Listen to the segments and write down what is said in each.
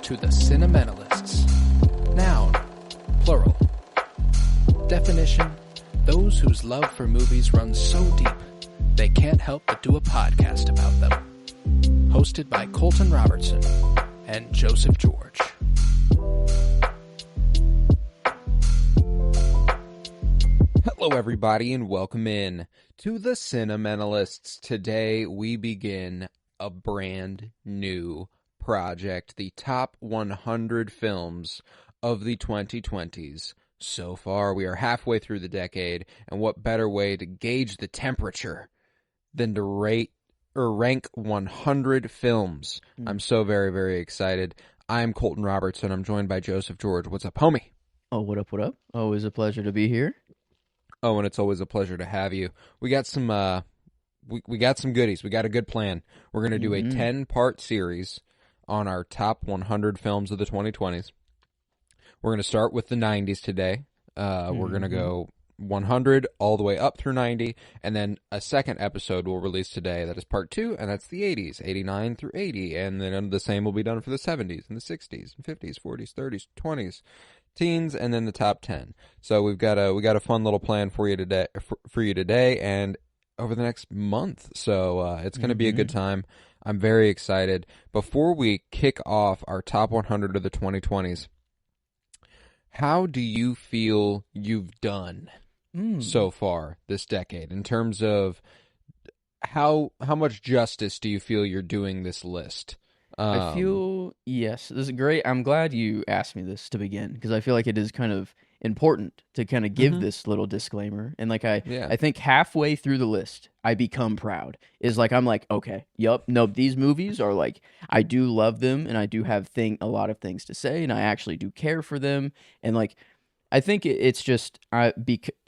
to the Cinementalists. Noun, plural. Definition, those whose love for movies runs so deep, they can't help but do a podcast about them. Hosted by Colton Robertson and Joseph George. Hello, everybody, and welcome in to the Cinementalists. Today, we begin a brand new project, the top 100 films of the 2020s. So far, we are halfway through the decade, and what better way to gauge the temperature than to rate or rank 100 films? I'm so very, very excited. I'm Colton Robertson. I'm joined by Joseph George. What's up, homie? Oh, what up, what up? Always a pleasure to be here. Oh, and it's always a pleasure to have you. We got some we got some goodies. We got a good plan. We're going to do a 10-part series on our top 100 films of the 2020s. We're going to start with the 90s today. We're going to go 100 all the way up through 90, and then a second episode we'll release today that is part 2, and that's the 80s, 89 through 80, and then the same will be done for the 70s and the 60s and 50s, 40s, 30s, 20s, teens, and then the top 10. So we got a fun little plan for you today and over the next month. So it's going to be a good time. I'm very excited. Before we kick off our top 100 of the 2020s, how do you feel you've done so far this decade in terms of how much justice do you feel you're doing this list? I feel, yes, this is great. I'm glad you asked me this to begin, because I feel like it is kind of important to kind of give this little disclaimer. And like I think halfway through the list, I become proud. Is like, I'm like, okay, these movies are like, I do love them, and I do have a lot of things to say, and I actually do care for them. And like, I think it's just,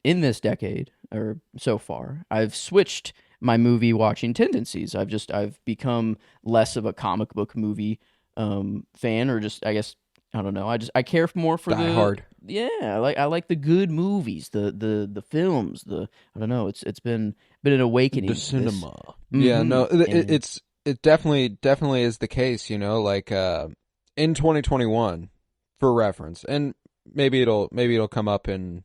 in this decade, or so far, I've switched my movie watching tendencies. I've become less of a comic book movie fan, or just, I guess, I don't know. I care more for Die Hard. Yeah, I like the good movies, the films. I don't know. It's been an awakening. The cinema. Yeah, no, it definitely is the case. You know, like in 2021, for reference, and maybe it'll come up in.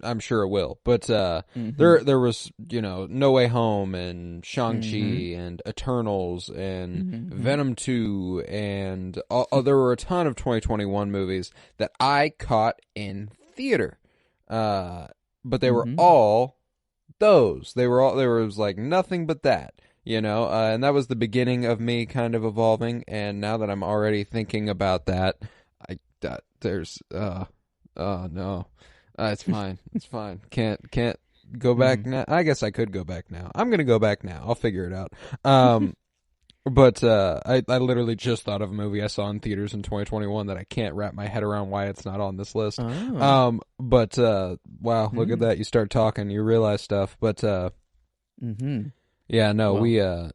I'm sure it will, but there was, No Way Home and Shang-Chi and Eternals and Venom 2 and there were a ton of 2021 movies that I caught in theater, but they were all those. There was like nothing but that, and that was the beginning of me kind of evolving. And now that I'm already thinking about that, no. It's fine. It's fine. Can't go back now. I guess I could go back now. I'm gonna go back now. I'll figure it out. But I literally just thought of a movie I saw in theaters in 2021 that I can't wrap my head around why it's not on this list. Oh. But wow, look at that. You start talking, you realize stuff. But yeah, no, Well.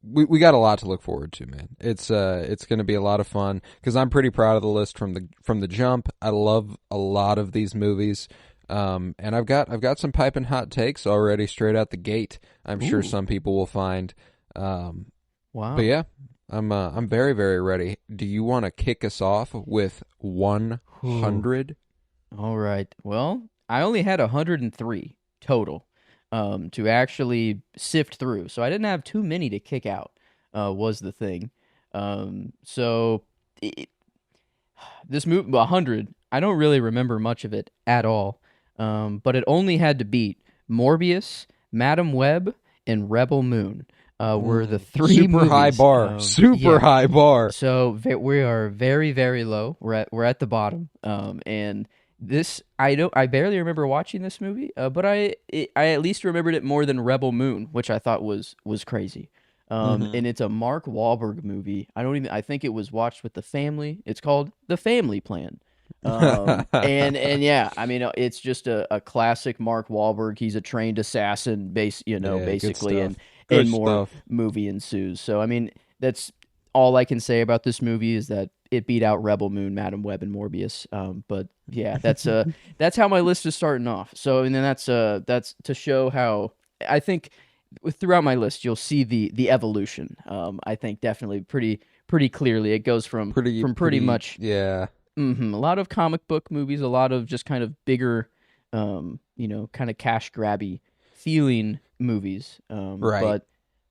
we got a lot to look forward to, man. It's going to be a lot of fun because I'm pretty proud of the list from the jump. I love a lot of these movies, and I've got some piping hot takes already straight out the gate. I'm sure some people will find. Wow! But yeah, I'm very, very ready. Do you want to kick us off with 100? All right. Well, I only had 103 total. To actually sift through. So I didn't have too many to kick out, was the thing. This movie, 100, I don't really remember much of it at all. But it only had to beat Morbius, Madam Web, and Rebel Moon. Were the three super movies. high bar, high bar. So we are very, very low. We're at the bottom. And this, I barely remember watching this movie, but I at least remembered it more than Rebel Moon, which I thought was crazy. And it's a Mark Wahlberg movie. I think it was watched with the family. It's called The Family Plan. And yeah, I mean, it's just a classic Mark Wahlberg. He's a trained assassin, basically, and more movie ensues. So I mean, that's all I can say about this movie is that it beat out Rebel Moon, Madam Web, and Morbius. But yeah, that's how my list is starting off. So and then that's to show how I think throughout my list you'll see the evolution. I think definitely pretty pretty clearly. It goes from pretty much yeah. a lot of comic book movies, a lot of just kind of bigger, kind of cash grabby feeling movies. Right.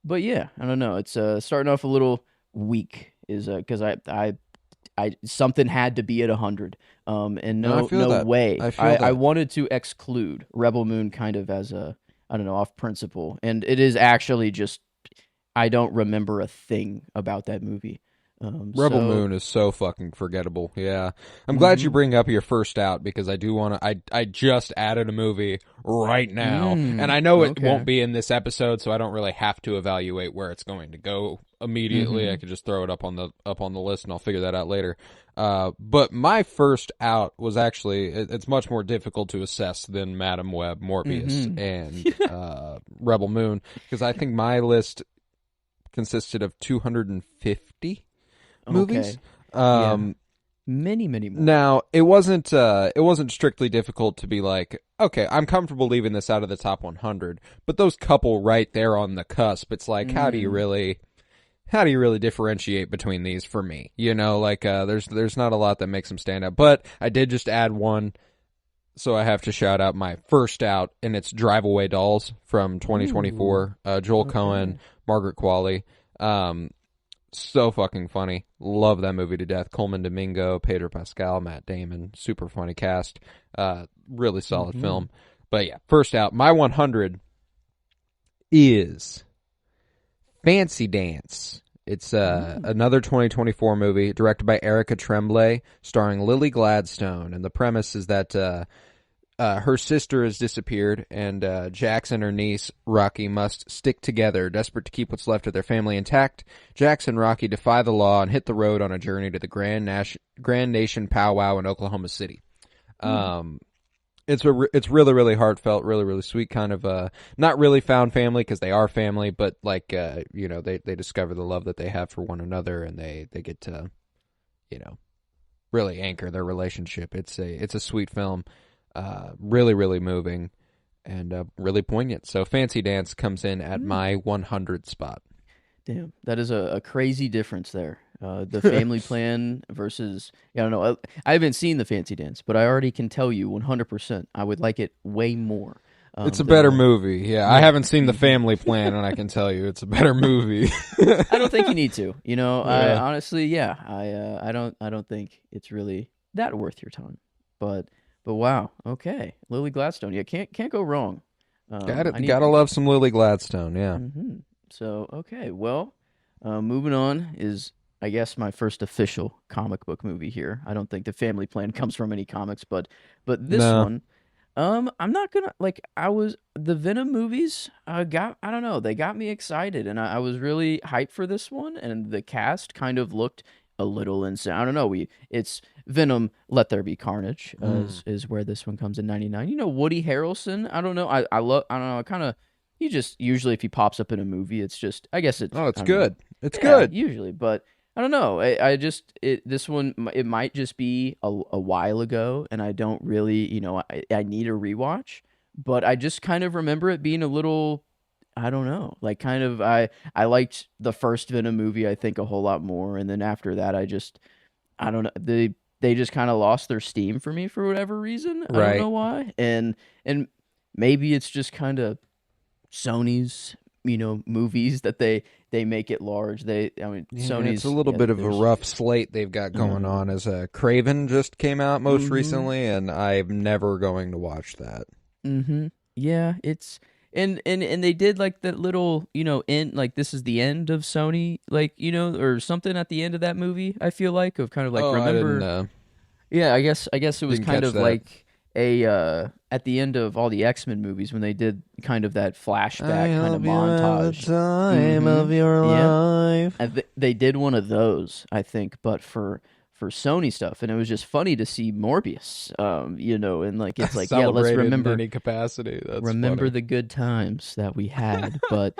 But yeah, I don't know. It's starting off a little weak, is because I something had to be at 100. And No, I feel that. way. I feel that. I wanted to exclude Rebel Moon kind of as a, I don't know, off principle, and it is actually just I don't remember a thing about that movie. Rebel Moon is so fucking forgettable. Yeah, I'm glad you bring up your first out because I do want to. I just added a movie right now, and I know it won't be in this episode, so I don't really have to evaluate where it's going to go immediately. I could just throw it up on the list, and I'll figure that out later. But my first out was actually it's much more difficult to assess than Madam Web, Morbius, and Rebel Moon because I think my list consisted of 250 movies. Many more. Now it wasn't strictly difficult to be like, okay, I'm comfortable leaving this out of the top 100, but those couple right there on the cusp, it's like, how do you really differentiate between these for me? You know, like there's not a lot that makes them stand out, but I did just add one, so I have to shout out my first out, and it's Drive Away Dolls from 2024. Joel Cohen, Margaret Qualley. So fucking funny. Love that movie to death. Coleman Domingo, Pedro Pascal, Matt Damon. Super funny cast. Really solid film. But yeah, first out, my 100 is Fancy Dance. It's another 2024 movie directed by Erica Tremblay, starring Lily Gladstone. And the premise is that her sister has disappeared, and Jax and her niece, Rocky, must stick together, desperate to keep what's left of their family intact. Jax and Rocky defy the law and hit the road on a journey to the Grand Nation Powwow in Oklahoma City. It's really, really heartfelt, really, really sweet, kind of not really found family because they are family, but like they discover the love that they have for one another, and they get to really anchor their relationship. It's a sweet film. Really, really moving and really poignant. So Fancy Dance comes in at my 100 spot. Damn, that is a crazy difference there. The Family Plan versus, I don't know. I haven't seen the Fancy Dance, but I already can tell you 100% I would like it way more. It's a better movie. Yeah, I haven't seen the Family Plan, and I can tell you it's a better movie. I don't think you need to. I honestly, I don't think it's really that worth your time. But wow, okay, Lily Gladstone, yeah, can't go wrong. Gotta love some Lily Gladstone, yeah. So okay, well, moving on is, I guess, my first official comic book movie here. I don't think the Family Plan comes from any comics, but this one, I'm not gonna the Venom movies. I don't know, they got me excited, and I was really hyped for this one, and the cast kind of looked a little insane. I don't know. It's Venom. Let There Be Carnage is where this one comes in '99. Woody Harrelson. I don't know. I don't know. I kind of. He just usually, if he pops up in a movie, it's just. I guess it's. Oh, it's good. It's good usually, but I don't know. This one, it might just be a while ago, and I don't really. I need a rewatch, but I just kind of remember it being a little. I don't know. Like, kind of, I liked the first Venom movie, I think, a whole lot more. And then after that, I don't know. They just kind of lost their steam for me for whatever reason. I don't know why. And maybe it's just kind of Sony's, movies that they make it large. Sony's. It's a little bit of a rough slate they've got going on, as Craven just came out most recently, and I'm never going to watch that. Yeah, it's. And they did like that little, end, like this is the end of Sony, or something at the end of that movie. I feel like of kind of like remember. I didn't, yeah, I guess it was kind of that. like a at the end of all the X-Men movies when they did kind of that flashback kind of montage. The time of your life. And they did one of those, I think, but for Sony stuff, and it was just funny to see Morbius, and like it's like, yeah, let's remember in any capacity. That's remember funny. the good times that we had, but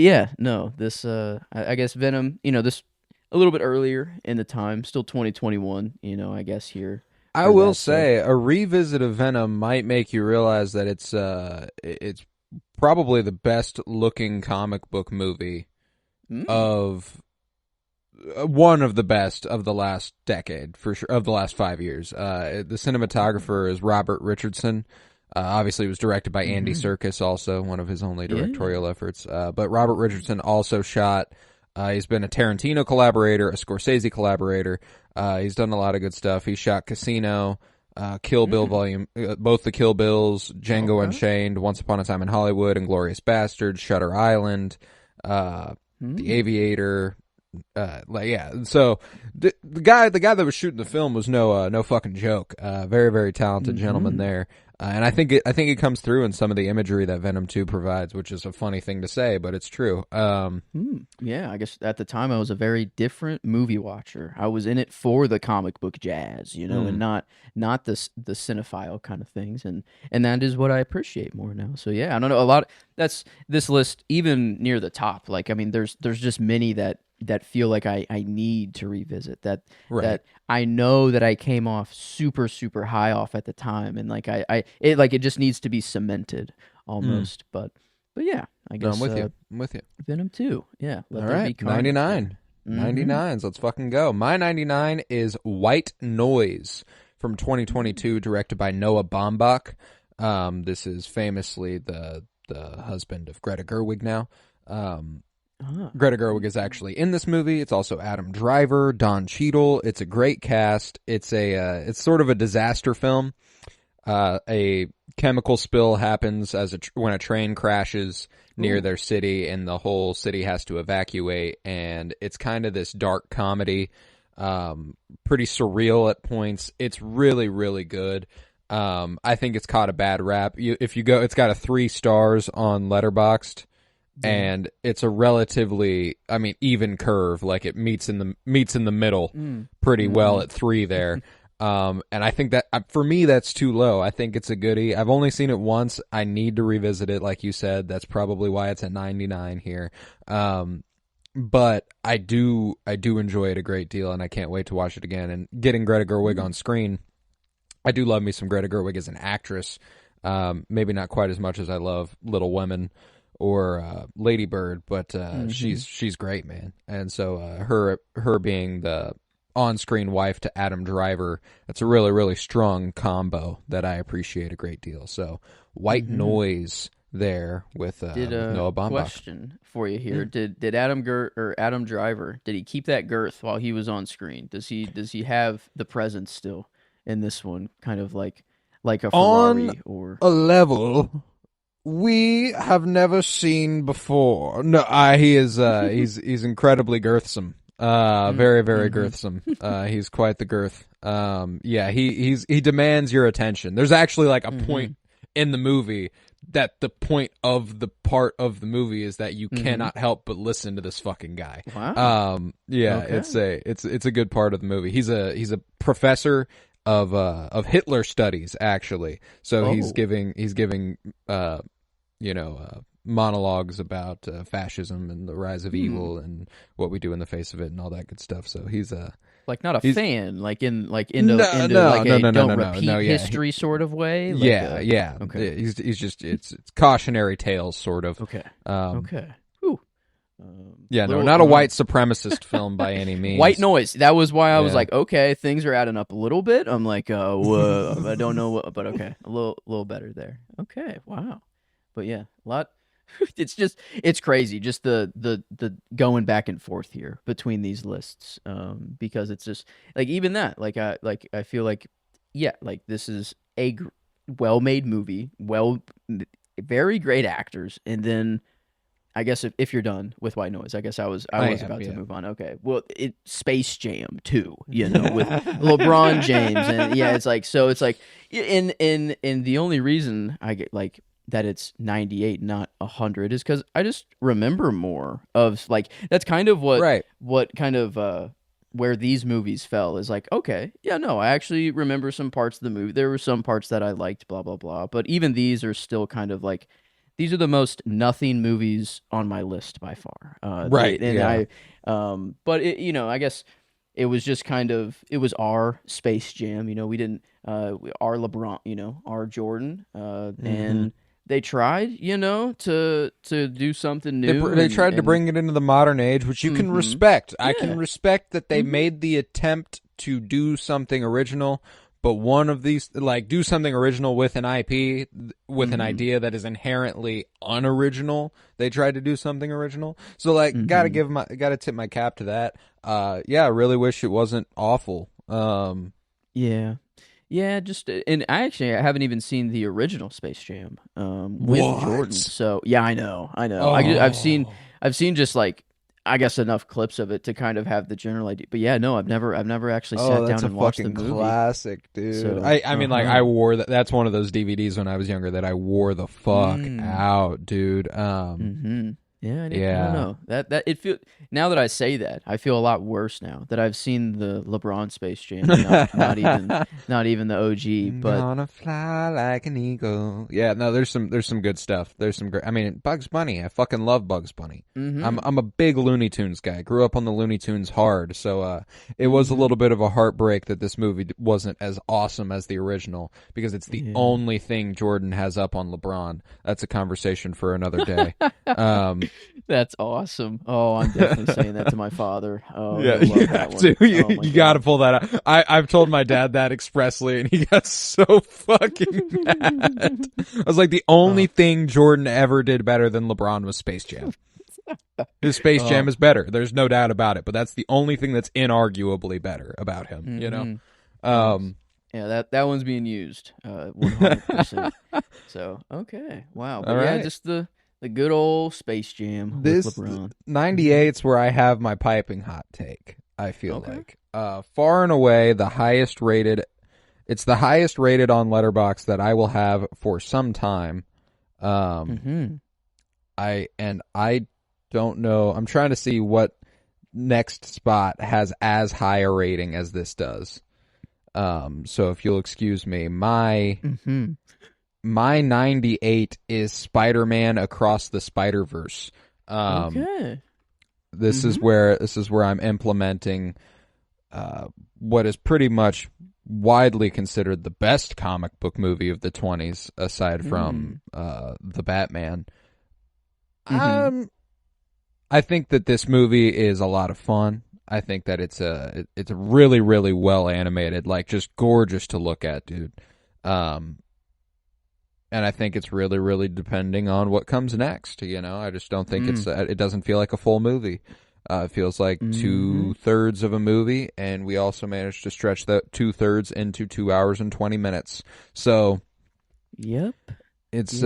yeah, no, this I guess Venom, this a little bit earlier in the time, still 2021, I guess here. I will say a revisit of Venom might make you realize that it's probably the best looking comic book movie of one of the best of the last decade, for sure, of the last 5 years. The cinematographer is Robert Richardson. Obviously, it was directed by Andy Serkis, also one of his only directorial efforts. But Robert Richardson also shot. He's been a Tarantino collaborator, a Scorsese collaborator. He's done a lot of good stuff. He shot Casino, Kill Bill both the Kill Bills, Django Unchained, Once Upon a Time in Hollywood, Inglourious Basterds, Shutter Island, The Aviator. So the guy that was shooting the film was no fucking joke. Very, very talented gentleman there. And I think it comes through in some of the imagery that Venom 2 provides, which is a funny thing to say, but it's true. Yeah, I guess at the time I was a very different movie watcher. I was in it for the comic book jazz, and not the cinephile kind of things, and that is what I appreciate more now. So yeah, I don't know, that's this list even near the top. Like, I mean, there's just many that feel like I need to revisit, that I know that I came off super, super high off at the time, and like it just needs to be cemented almost. But yeah, I guess I'm with you. Venom 2. Yeah. All right, 99. 99s, let's fucking go. My 99 is White Noise from 2022, directed by Noah Baumbach. This is famously the husband of Greta Gerwig now. Greta Gerwig is actually in this movie. It's also Adam Driver, Don Cheadle. It's a great cast. It's sort of a disaster film. A chemical spill happens when a train crashes near their city, and the whole city has to evacuate. And it's kind of this dark comedy, pretty surreal at points. It's really, really good. I think it's caught a bad rap. It's got a 3 stars on Letterboxd. And it's a relatively, even curve. Like, it meets in the middle pretty well at 3 there. And I think that for me that's too low. I think it's a goodie. I've only seen it once. I need to revisit it, like you said. That's probably why it's at 99 here. But I do enjoy it a great deal, and I can't wait to watch it again. And getting Greta Gerwig on screen, I do love me some Greta Gerwig as an actress. Maybe not quite as much as I love Little Women or Lady Bird, but she's great, man. And so her being the on-screen wife to Adam Driver, that's a really, really strong combo that I appreciate a great deal. So White Noise there with Noah Baumbach. Question for you here: Did Adam Driver, did he keep that girth while he was on screen? Does he have the presence still in this one? Kind of like a Ferrari on or a level we have never seen before. No, he is he's incredibly girthsome. Very, very girthsome. He's quite the girth. He demands your attention. There's actually like a point in the movie that the point of the part of the movie is that you cannot help but listen to this fucking guy. Wow. Okay. It's a good part of the movie. He's a professor of Hitler studies, actually. So he's giving monologues about fascism and the rise of evil and what we do in the face of it and all that good stuff. So he's like not a fan, don't repeat history sort of way. Okay. He's just it's cautionary tales sort of. Okay. Okay. Whew. Not a white supremacist film by any means. White Noise. That was why I was like, okay, things are adding up a little bit. I'm like, whoa, I don't know what, but okay, a little better there. Okay, wow. But yeah, a lot. It's crazy. Just the going back and forth here between these lists, because it's just like even that. I feel like this is a well-made movie, very great actors, and then I guess if you're done with White Noise, I guess I was about to move on. Okay, well, Space Jam too, with LeBron James, and it's like in the only reason I get like that it's 98, not 100, is because I just remember more of that's kind of what kind of where these movies fell is like, okay, I actually remember some parts of the movie. There were some parts that I liked, blah blah blah, but even these are still kind of like. These are the most nothing movies on my list by far. Right. But I guess it was just kind of, it was our Space Jam. We didn't, our LeBron, our Jordan. And they tried, to do something new. They tried to and bring it into the modern age, which you can respect. I can Yeah. respect that they made the attempt to do something original, but one of these, like, do something original with an IP, with an idea that is inherently unoriginal. They tried to do something original. So, like, gotta tip my cap to that. Yeah, I really wish it wasn't awful. Yeah. Yeah, and I haven't even seen the original Space Jam with What? Jordan. So yeah, I know. Oh. I've seen just like I guess enough clips of it to kind of have the general idea. But yeah, no, I've never actually sat down and watched the movie. That's a fucking classic, dude. So, I mean, like, I wore that. That's one of those DVDs when I was younger that I wore the fuck out, dude. Yeah, I Yeah. don't know. That it feel now that I say that, I feel a lot worse now that I've seen the LeBron Space Jam, not even the OG, but gonna fly like an eagle. Yeah, no, there's some good stuff. There's some great. I mean, Bugs Bunny. I fucking love Bugs Bunny. I'm a big Looney Tunes guy. Grew up on the Looney Tunes hard, so it was a little bit of a heartbreak that this movie wasn't as awesome as the original because it's the only thing Jordan has up on LeBron. That's a conversation for another day. That's awesome. Oh, I'm definitely saying that to my father. Oh, yeah, he'll love you that have one. to. You, Oh my you got to God. pull that out. I've told my dad that expressly, and he got so fucking mad. I was like, the only thing Jordan ever did better than LeBron was Space Jam. His Space Jam is better. There's no doubt about it. But that's the only thing that's inarguably better about him. You know. Yeah, that one's being used 100%. So, okay. Wow. But All yeah, right. just the good old Space Jam This with LeBron. 98's where I have my piping hot take. I feel Okay. like far and away the highest rated. It's the highest rated on Letterboxd that I will have for some time. I don't know. I'm trying to see what next spot has as high a rating as this does. So if you'll excuse me, my 98 is Spider-Man Across the Spider-Verse. Okay. This is where I'm implementing what is pretty much widely considered the best comic book movie of the 20s, aside from the Batman. I think that this movie is a lot of fun. I think that it's a really, really well animated, like just gorgeous to look at, dude. And I think it's really, really depending on what comes next. You know, I just don't think it doesn't feel like a full movie. It feels like 2/3 of a movie, and we also managed to stretch that 2/3 into 2 hours and 20 minutes. So, Yep. it's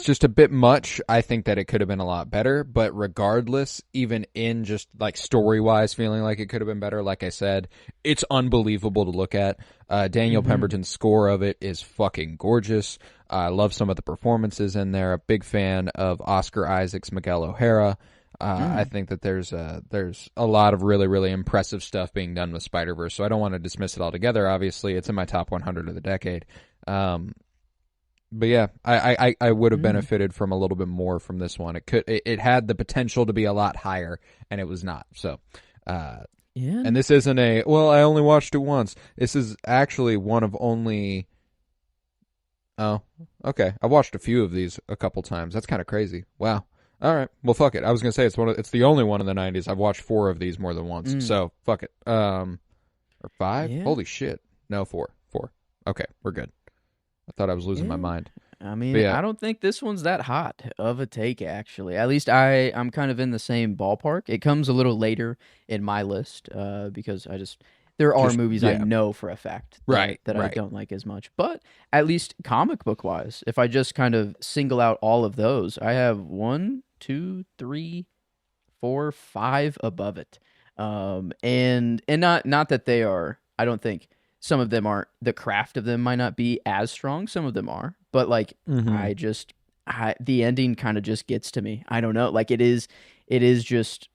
just a bit much. I think that it could have been a lot better, but regardless, even in just like story-wise feeling like it could have been better, like I said, it's unbelievable to look at. Daniel Pemberton's score of it is fucking gorgeous. I love some of the performances in there. A big fan of Oscar Isaac's Miguel O'Hara. I think that there's a lot of really, really impressive stuff being done with Spider-Verse, so I don't want to dismiss it altogether. Obviously, it's in my top 100 of the decade. But yeah, I would have benefited from a little bit more from this one. It had the potential to be a lot higher, and it was not. So, and this isn't I only watched it once. This is actually one of only. Oh, okay. I watched a few of these a couple times. That's kind of crazy. Wow. All right. Well, fuck it. I was gonna say it's the only one in the 90s. I've watched 4 of these more than once. So fuck it. Or 5? Yeah. Holy shit. No, 4. Okay, we're good. I thought I was losing my mind. I mean, But yeah. I don't think this one's that hot of a take, actually. At least I'm kind of in the same ballpark. It comes a little later in my list because there are movies I know for a fact that I don't like as much. But at least comic book wise, if I just kind of single out all of those, I have 1, 2, 3, 4, 5 above it. And not that they are. I don't think some of them aren't. The craft of them might not be as strong. Some of them are, but like the ending kind of just gets to me. I don't know. Like it is just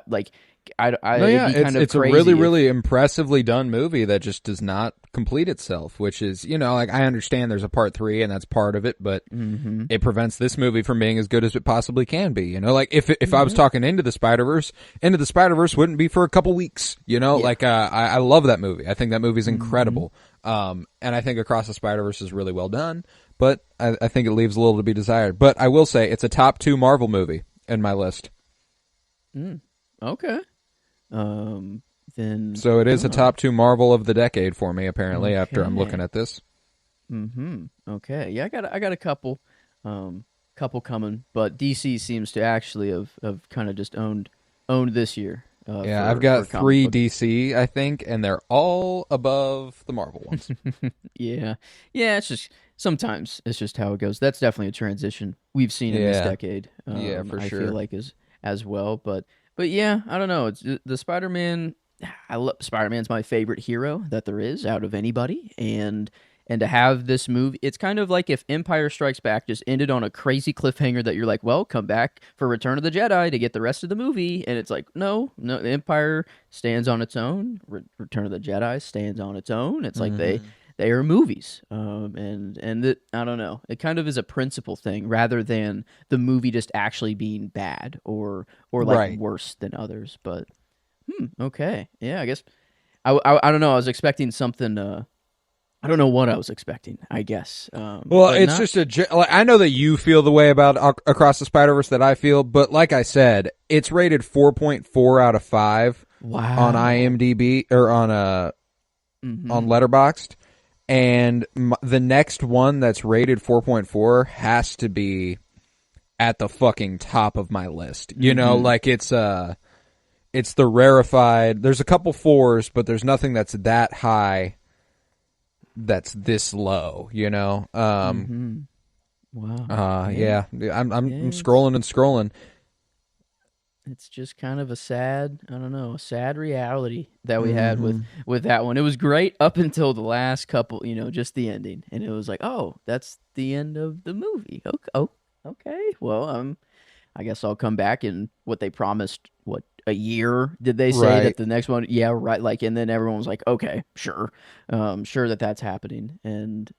like No, it'd yeah, be kind of it's a crazy really, if- really impressively done movie that just does not complete itself, which is, like, I understand there's a part 3 and that's part of it, but it prevents this movie from being as good as it possibly can be, like, if I was talking Into the Spider-Verse wouldn't be for a couple weeks, like, I love that movie. I think that movie's incredible. And I think Across the Spider-Verse is really well done, but I think it leaves a little to be desired. But I will say it's a top 2 Marvel movie in my list. Okay. Then So it is a top 2 Marvel of the decade for me, apparently, after I'm looking at this. Okay. Yeah, I got a couple coming, but DC seems to actually have kind of just owned this year. I've got for 3 comic book. DC, I think, and they're all above the Marvel ones. Yeah. It's just sometimes it's just how it goes. That's definitely a transition we've seen in this Yeah. decade. Yeah, for I sure. feel like as well, but yeah, I don't know. It's the Spider-Man. I love Spider-Man's my favorite hero that there is out of anybody, and to have this movie, it's kind of like if Empire Strikes Back just ended on a crazy cliffhanger that you're like, well, come back for Return of the Jedi to get the rest of the movie, and it's like, no, the Empire stands on its own. Return of the Jedi stands on its own. It's like they are movies, and I don't know. It kind of is a principle thing rather than the movie just actually being bad or like Right. worse than others. But okay, yeah, I guess I don't know. I was expecting something. I don't know what I was expecting. I guess. Well, but it's just I know that you feel the way about Across the Spider-Verse that I feel, but like I said, it's rated 4.4 out of 5 wow on IMDb or on Letterboxd, and the next one that's rated 4.4 has to be at the fucking top of my list. Like it's the rarefied. There's a couple 4s, but there's nothing that's that high that's this low, Wow. I'm scrolling and scrolling. It's just kind of a sad, I don't know, a sad reality that we had with that one. It was great up until the last couple, just the ending, and it was like, oh, that's the end of the movie. Okay. Well, I guess I'll come back and what they promised. What, a year did they say Right. that the next one? Yeah, right. Like, and then everyone was like, okay, sure, sure that's happening, and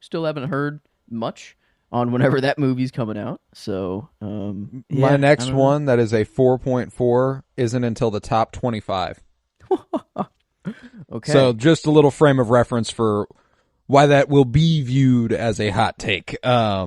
still haven't heard much on whenever that movie's coming out. So, My next one that is a 4.4 isn't until the top 25. Okay. So just a little frame of reference for why that will be viewed as a hot take. Yeah,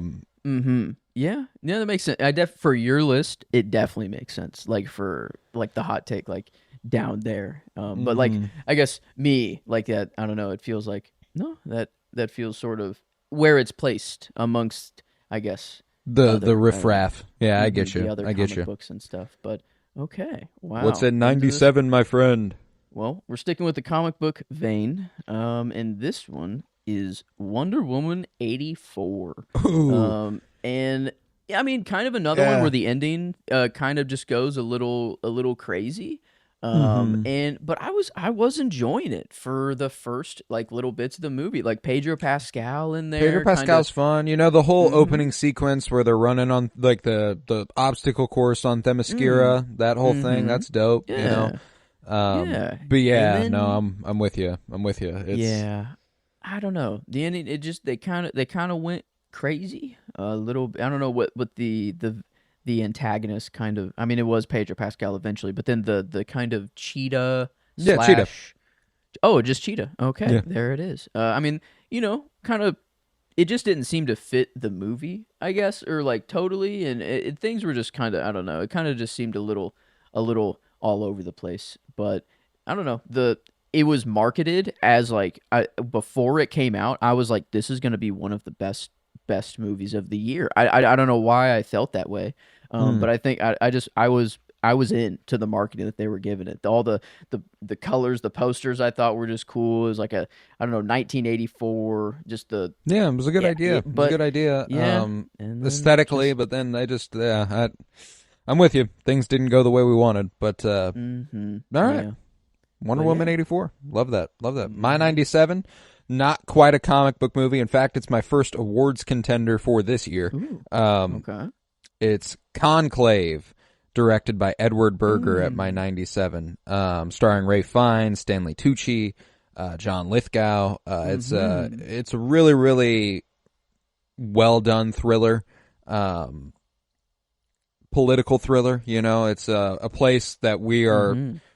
that makes sense. For your list, it definitely makes sense. Like for the hot take, like down there. But like I guess me like that. I don't know. It feels like no, that feels sort of where it's placed amongst. I guess the riffraff. Yeah, I get the you. other I get comic you. books and stuff. But okay, wow. What's at Into 97, my friend? Well, we're sticking with the comic book vein. And this one is Wonder Woman 84. Ooh. And I mean, kind of another one where the ending kind of just goes a little crazy. But I was enjoying it for the first like little bits of the movie, like Pedro Pascal in there. Pedro Pascal's fun. The whole opening sequence where they're running on like the obstacle course on Themyscira, that whole thing, that's dope. Yeah. Yeah. But yeah, And then- no, I'm with you. It's, Yeah, I don't know. The ending, it just they kind of went crazy a little. I don't know what the antagonist kind of. I mean, it was Pedro Pascal eventually, but then the kind of cheetah. Yeah, slash, Cheetah. Oh, just cheetah. Okay, Yeah. there it is. I mean, kind of. It just didn't seem to fit the movie, I guess, or like totally, and things were just kind of. I don't know. It kind of just seemed a little all over the place. But I don't know. It was marketed as like before it came out. I was like, this is going to be one of the best movies of the year. I don't know why I felt that way, but I think I was into the marketing that they were giving it. All the colors, the posters I thought were just cool. It was like a 1984. Just the Yeah, it was a good idea. It was a good idea. Yeah, and then Aesthetically, but then they just I'm with you. Things didn't go the way we wanted, but all right. Yeah. Wonder But Woman yeah. 84. Love that. My 97, not quite a comic book movie. In fact, it's my first awards contender for this year. Okay. It's Conclave, directed by Edward Berger at my 97, starring Ray Fiennes, Stanley Tucci, John Lithgow. It's a really, really well done thriller, political thriller. You know, it's a place that we are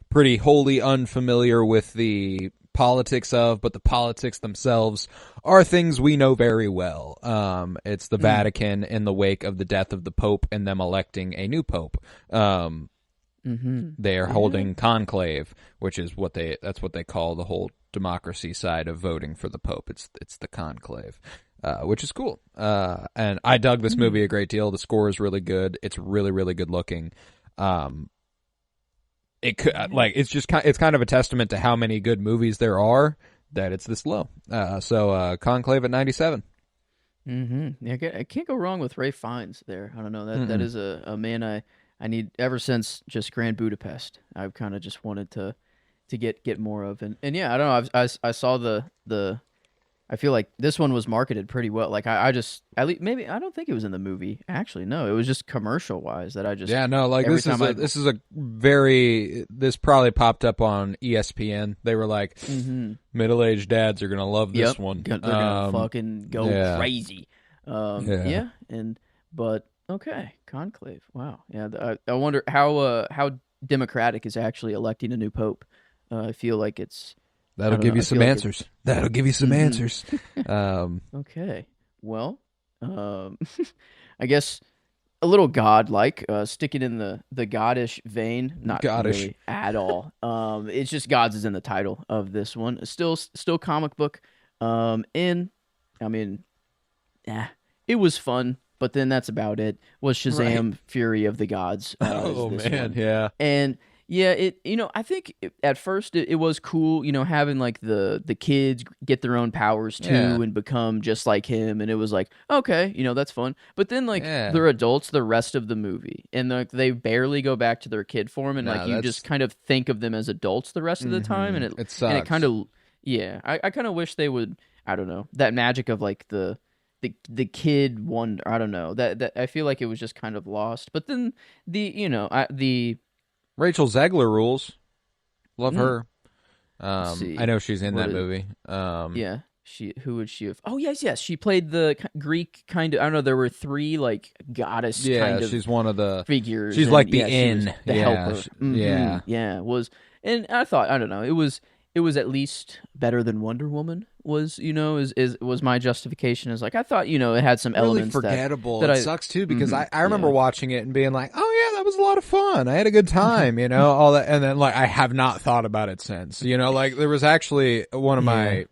pretty wholly unfamiliar with the politics of, but the politics themselves are things we know very well. It's the Vatican in the wake of the death of the Pope and them electing a new Pope. They are holding conclave, which is that's what they call the whole democracy side of voting for the Pope. It's the conclave, which is cool. And I dug this movie a great deal. The score is really good. It's really, really good looking. It's kind of a testament to how many good movies there are that it's this low. So Conclave at 97. Yeah, I can't go wrong with Ray Fiennes there. I don't know, that is a man I need ever since just Grand Budapest. I've kind of just wanted to get more of, and yeah, I don't know. I saw the. I feel like this one was marketed pretty well. Like I just at least maybe I don't think it was in the movie. Actually, no, it was just commercial wise that I just this probably popped up on ESPN. They were like middle-aged dads are gonna love this one. They're gonna fucking go crazy. But okay, Conclave. Wow, yeah. I wonder how democratic is actually electing a new pope. I feel like it's. That'll give you some answers. That'll give you some answers. Okay. Well, I guess a little god-like, sticking in the goddish vein. Not goddish really at all. It's just gods is in the title of this one. Still comic book. And I mean, it was fun, but then that's about it. Was Shazam Fury of the Gods? Oh man, one. yeah. And yeah, I think at first it was cool, having like the kids get their own powers too and become just like him, and it was like, okay, that's fun. But then they're adults the rest of the movie, and they barely go back to their kid form, and you just kind of think of them as adults the rest of the time, and it sucks. And it kind of I kind of wish they would, I don't know, that magic of like the kid wonder, I don't know, that I feel like it was just kind of lost. But then the Rachel Zegler rules. Love her. See. I know she's in that movie. Yeah. Who would she have? Oh, yes. She played the Greek kind of, I don't know, there were three like goddess kind of she's one of the figures. She's like the inn. The helper. Yeah. Was, and I thought, I don't know, it was at least better than Wonder Woman was, was my justification. Is like, I thought, it had some elements really forgettable. That it sucks too, because I remember watching it and being like, oh yeah, that was a lot of fun. I had a good time, all that. And then I have not thought about it since, there was actually one of my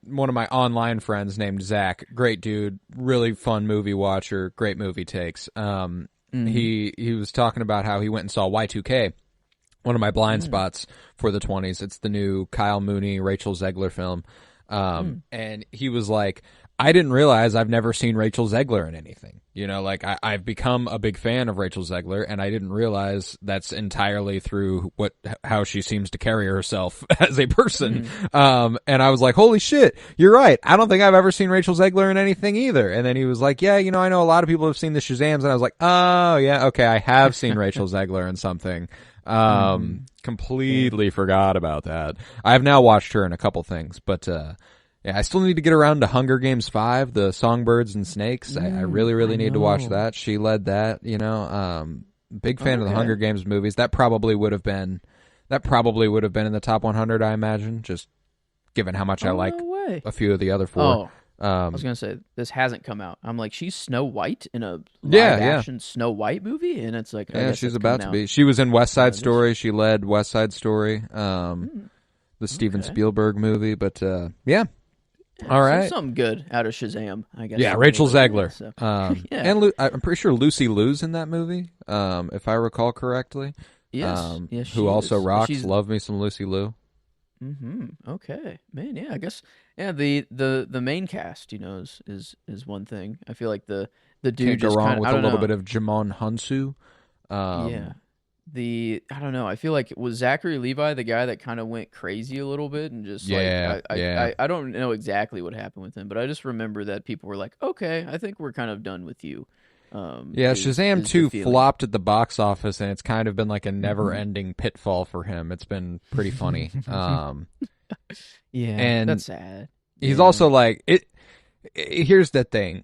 online friends named Zach, great dude, really fun movie watcher, great movie takes. He was talking about how he went and saw Y2K. One of my blind spots for the 20s. It's the new Kyle Mooney, Rachel Zegler film. And he was like, I didn't realize I've never seen Rachel Zegler in anything. I've become a big fan of Rachel Zegler, and I didn't realize that's entirely through how she seems to carry herself as a person. And I was like, holy shit, you're right. I don't think I've ever seen Rachel Zegler in anything either. And then he was like, yeah, I know a lot of people have seen the Shazams. And I was like, oh yeah, okay, I have seen Rachel Zegler in something. Completely forgot about that. I've now watched her in a couple things, but I still need to get around to Hunger Games 5, the Songbirds and Snakes. I really, really need to watch that. She led that, big fan of the Hunger Games movies. That probably would have been in the top 100, I imagine, just given how much I like a few of the other four. I was gonna say this hasn't come out. I'm like, she's Snow White in a live action Snow White movie, and it's like, she's about to be. She was in West Side Story. She led West Side Story, the Steven Spielberg movie. But all right, something good out of Shazam, I guess. Yeah, Rachel Zegler. So. And I'm pretty sure Lucy Liu's in that movie, if I recall correctly. Yes, who also rocks. Love me some Lucy Liu. Okay, man. Yeah, I guess. Yeah, the main cast, is one thing. I feel like the dude can't go just wrong kinda, with a little bit of Jimon Hunsu. I don't know. I feel like was Zachary Levi the guy that kind of went crazy a little bit and just I don't know exactly what happened with him, but I just remember that people were like, okay, I think we're kind of done with you. Yeah, Shazam is 2 the feeling. flopped at the box office, and it's kind of been like a never-ending pitfall for him. It's been pretty funny. Yeah, and that's sad. he's Yeah. also like here's the thing,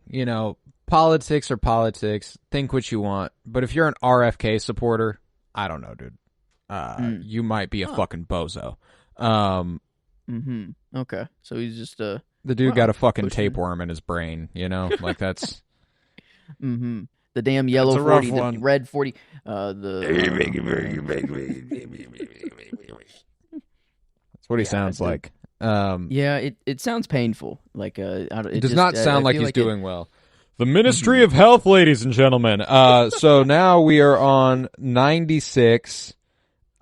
politics are politics. Think what you want, but if you're an RFK supporter, I don't know, dude. You might be a fucking bozo. Okay, so he's just The dude got a fucking pushing. tapeworm in his brain, like that's. The damn yellow That's a rough 40, the one. red 40, That's what he sounds like. yeah, it sounds painful. Like It does not sound like feel he's doing well. The Ministry of Health, ladies and gentlemen. So now we are on 96.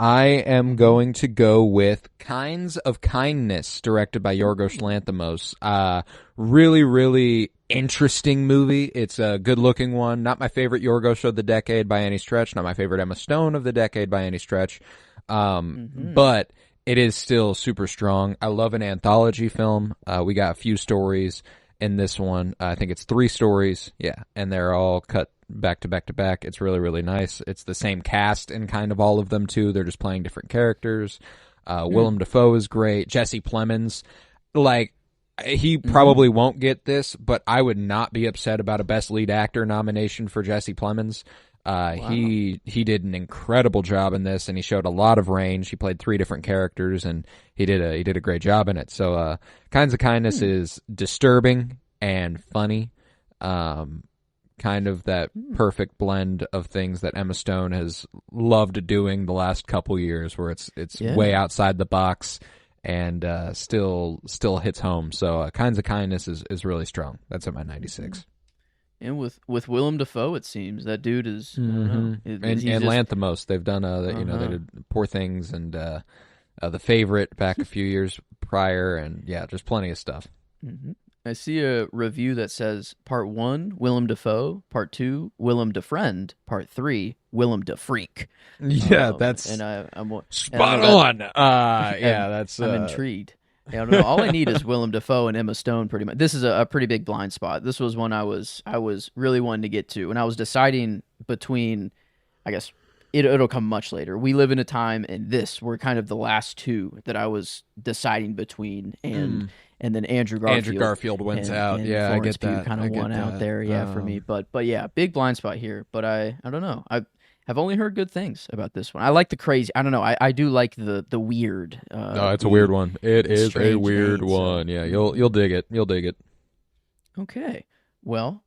I am going to go with Kinds of Kindness, directed by Yorgos Lanthimos. Really, really interesting movie. It's a good-looking one. Not my favorite Yorgos of the decade by any stretch. Not my favorite Emma Stone of the decade by any stretch. But it is still super strong. I love an anthology film. We got a few stories in this one. I think it's 3 stories. Yeah, and they're all cut back to back to back. It's really, really nice. It's the same cast in kind of all of them, too. They're just playing different characters. Willem Dafoe is great. Jesse Plemons. He probably won't get this, but I would not be upset about a Best Lead Actor nomination for Jesse Plemons. He did an incredible job in this, and he showed a lot of range. He played 3 different characters, and he did a great job in it. So, Kinds of Kindness is disturbing and funny. Kind of that perfect blend of things that Emma Stone has loved doing the last couple years, where it's way outside the box and still hits home. So, Kinds of Kindness is really strong. That's at my 96. And with Willem Dafoe, it seems that dude is I don't know, And he's just- Lanthimos, they've done they did Poor Things and The Favorite back a few years prior, and yeah, just plenty of stuff. I see a review that says Part 1, Willem Dafoe. Part 2, Willem Defriend. Part 3, Willem Defreak. Yeah, that's and I'm spot and on. Yeah, that's I'm intrigued. I don't know. All I need is Willem Dafoe and Emma Stone. Pretty much. This is a pretty big blind spot. This was one I was really wanting to get to, and I was deciding between. I guess it'll come much later. We live in a time, and this were kind of the last 2 that I was deciding between, and then Andrew Garfield. Andrew Garfield wins and, out. And Yeah, I Florence get that. Kind I of get won out that. there. Yeah, for me. But yeah, big blind spot here. But I don't know. I've only heard good things about this one. I like the crazy. I don't know. I do like the weird. No, it's a weird one. It is a strange weird thing, so- one. Yeah, you'll dig it. You'll dig it. Okay. Well,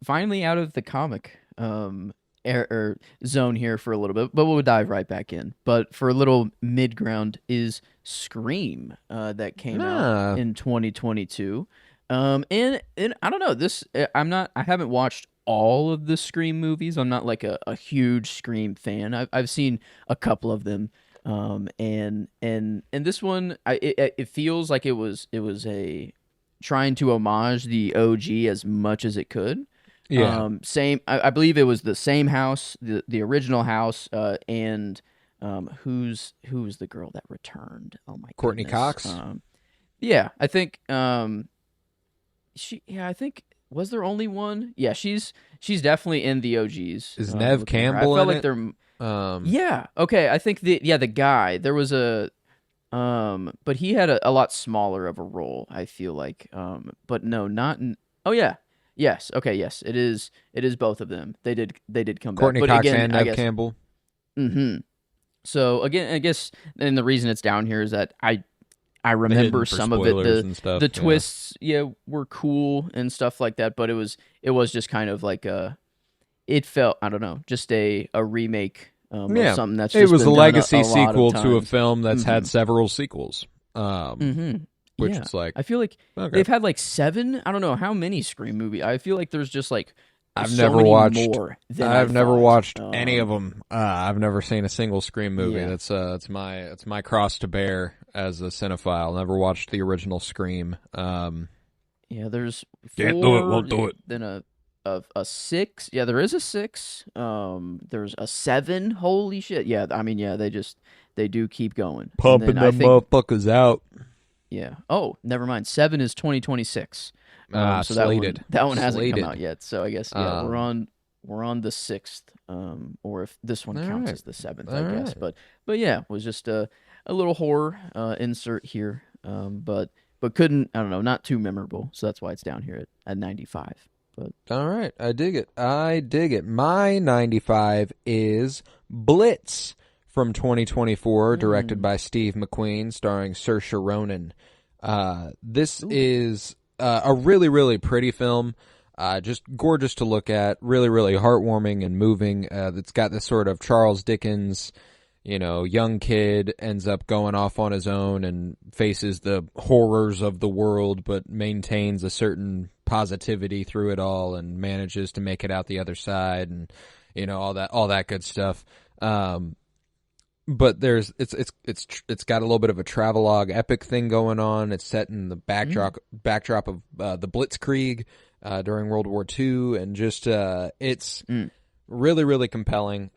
finally out of the comic zone here for a little bit, but we'll dive right back in. But for a little mid ground is Scream that came out in 2022. And I don't know, this I haven't watched all of the Scream movies. I'm not like a huge Scream fan. I've seen a couple of them. And this one it feels like it was a trying to homage the OG as much as it could. Yeah. Same. I believe it was the same house, the original house, and who's the girl that returned? Oh my, Courtney goodness. Cox? Yeah, I think. I think was there only one? Yeah, she's definitely in the OGs. Is Nev looking at her. Campbell I felt in like it? they're. Yeah. Okay. I think the guy, there was a. But he had a lot smaller of a role, I feel like. But no, not. Oh yeah. Yes. Okay. Yes. It is both of them. They did come Courtney back. But Cox again, and I Nev guess, Campbell. Mm-hmm. So again, I guess, and the reason it's down here is that I remember hidden for some of it. spoilers and stuff, The yeah. twists, were cool and stuff like that. But it was just kind of like it felt, I don't know, just a remake. Of something that's just it was been a done legacy a lot of sequel to a times. film that's had several sequels. Which Yeah. is like, I feel like okay. they've had like 7. I don't know how many Scream movies. I feel like there's just like I've so never many watched. more than I I've never thought. watched any of them. I've never seen a single Scream movie. Yeah. That's my cross to bear as a cinephile. Never watched the original Scream. Yeah, there's 4, Can't do it, won't do it. Then a 6. Yeah, there is a 6. There's a 7. Holy shit! Yeah, I mean, yeah, they do keep going. And Pumping then I them think, motherfuckers out. Yeah. Oh, never mind. 7 is 2026. So Slated. that one hasn't Slated. come out yet. So I guess we're on the 6th. Or if this one counts right. as the 7th, All I guess. right. But yeah, it was just a little horror insert here. But couldn't, I don't know, not too memorable. So that's why it's down here at 95. But All right, I dig it. I dig it. My 95 is Blitz from 2024, directed by Steve McQueen, starring Saoirse Ronan. This is a really, really pretty film. Just gorgeous to look at. Really, really heartwarming and moving. It's got this sort of Charles Dickens, young kid ends up going off on his own and faces the horrors of the world, but maintains a certain positivity through it all and manages to make it out the other side, and all that good stuff. But it's got a little bit of a travelogue epic thing going on. It's set in the backdrop of the Blitzkrieg during World War II, and just it's really, really compelling.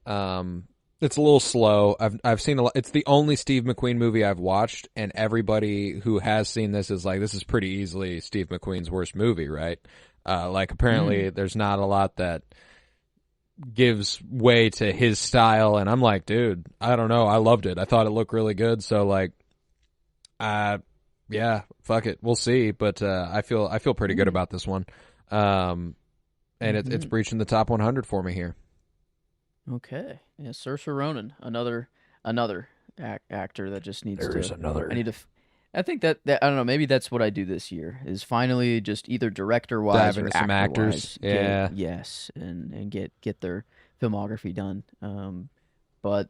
It's a little slow. I've seen a lot. It's the only Steve McQueen movie I've watched, and everybody who has seen this is like, this is pretty easily Steve McQueen's worst movie, right? Apparently there's not a lot that gives way to his style, and I'm like, dude, I don't know. I loved it. I thought it looked really good. So yeah, fuck it. We'll see. But I feel pretty good about this one. And it's breaching the top 100 for me here. Okay. Yeah, Saoirse Ronan, another actor that just needs There's to. another. I think that I don't know. Maybe that's what I do this year, is finally just either director wise Dive or into some actors. actor-wise Yeah. yes, and get their filmography done. But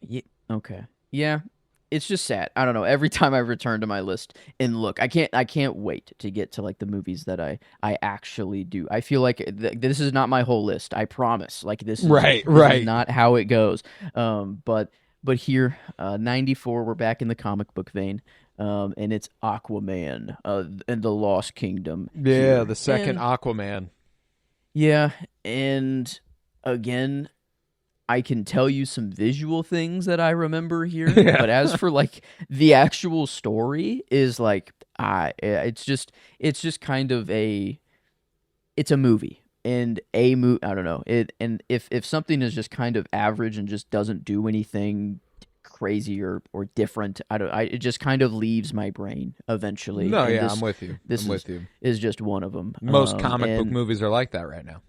yeah, okay, yeah. It's just sad. I don't know. Every time I return to my list and look, I can't wait to get to like the movies that I actually do. I feel like this is not my whole list. I promise. Like this is Right. this is not how it goes. But here, 94, we're back in the comic book vein. And it's Aquaman, and the Lost Kingdom. Yeah, here. the second And- Aquaman. Yeah, and again, I can tell you some visual things that I remember here, Yeah. but as for like the actual story, is like it's just kind of it's a movie. And I don't know it. And if something is just kind of average and just doesn't do anything crazy or different, it just kind of leaves my brain eventually. No, And yeah, this- I'm with you. this I'm with you. is just one of them. Most comic book movies are like that right now.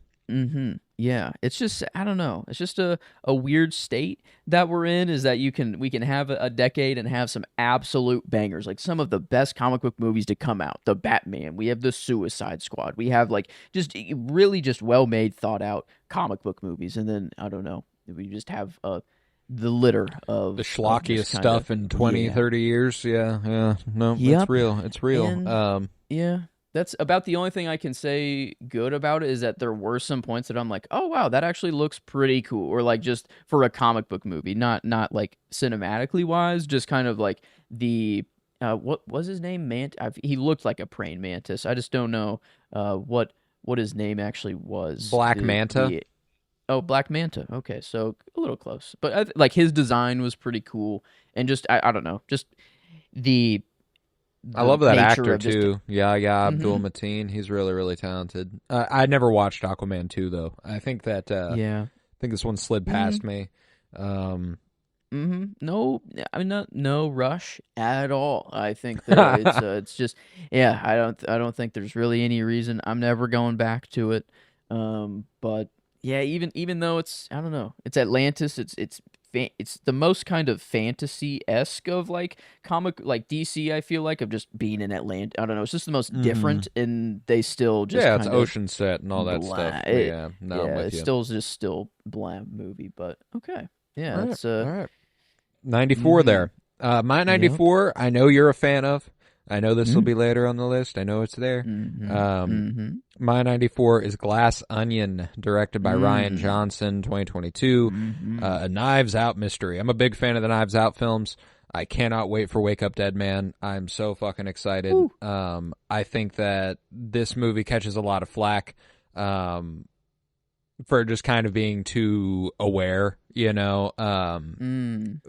Yeah, it's just, I don't know. It's just a weird state that we're in, is that we can have a decade and have some absolute bangers, like some of the best comic book movies to come out. The Batman, we have the Suicide Squad, we have like just really just well made, thought out comic book movies, and then I don't know, we just have the litter of The just schlockiest kinda- stuff in 20, yeah. 30 years. Yeah. No, Yep. it's real. It's real. And- Yeah. That's about the only thing I can say good about it, is that there were some points that I'm like, oh wow, that actually looks pretty cool, or like just for a comic book movie, not like cinematically wise, just kind of like the what was his name? He looked like a praying mantis. I just don't know what his name actually was. Black Manta? Oh, Black Manta. Okay, so a little close, but like his design was pretty cool, and just I don't know, just the I love that nature actor of just- too. Yahya Abdul Mateen. He's really, really talented. I never watched Aquaman 2 though. I think that yeah. I think this one slid past me. No, I mean, no rush at all. I think that it's just, yeah. I don't think there's really any reason. I'm never going back to it. But yeah, even though it's, I don't know, it's Atlantis. It's the most kind of fantasy-esque of like comic, like DC. I feel like, of just being in Atlantis. I don't know. It's just the most different, and they still just Yeah, it's kind of ocean set and all that blah. stuff. It- Yeah, no, I'm yeah, with it's you. still bland movie, but okay. Yeah, All right, it's all right. 94 there. My 94, I know you're a fan of. I know this will be later on the list. I know it's there. My 94 is Glass Onion, directed by Ryan Johnson, 2022. A Knives Out mystery. I'm a big fan of the Knives Out films. I cannot wait for Wake Up Dead Man. I'm so fucking excited. I think that this movie catches a lot of flack. for just kind of being too aware, you know.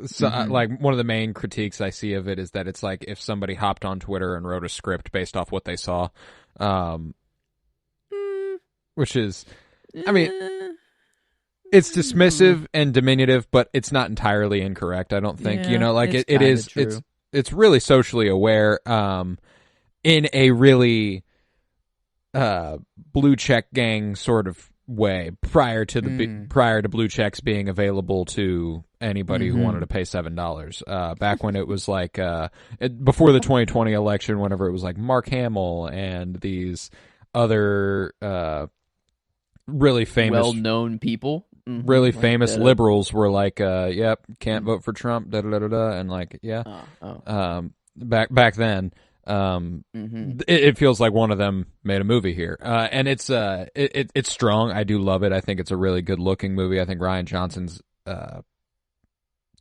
So like one of the main critiques I see of it is that it's like if somebody hopped on Twitter and wrote a script based off what they saw, which is, I mean, it's dismissive and diminutive, but it's not entirely incorrect. I don't think, you know, like it is. True. It's really socially aware, in a really blue check gang sort of way prior to blue checks being available to anybody who wanted to pay $7. Back when it was like before the 2020 election, whenever it was like Mark Hamill and these other really famous, well-known people, really famous liberals were like, "Yep, can't vote for Trump." Da da da da, and like, yeah, back then. It feels like one of them made a movie here, and it's strong. I do love it. I think it's a really good looking movie. I think Rian Johnson's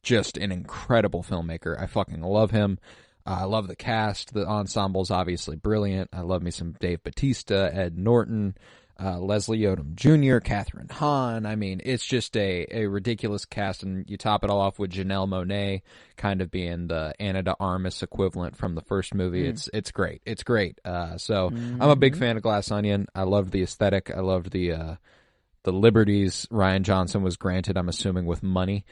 just an incredible filmmaker. I fucking love him. I love the cast. The ensemble's obviously brilliant. I love me some Dave Bautista, Ed Norton, Leslie Odom Jr., Catherine Hahn. I mean, it's just a ridiculous cast, and you top it all off with Janelle Monáe kind of being the Ana de Armas equivalent from the first movie. It's great. It's great. So I'm a big fan of Glass Onion. I loved the aesthetic. I loved the liberties Rian Johnson was granted, I'm assuming, with money.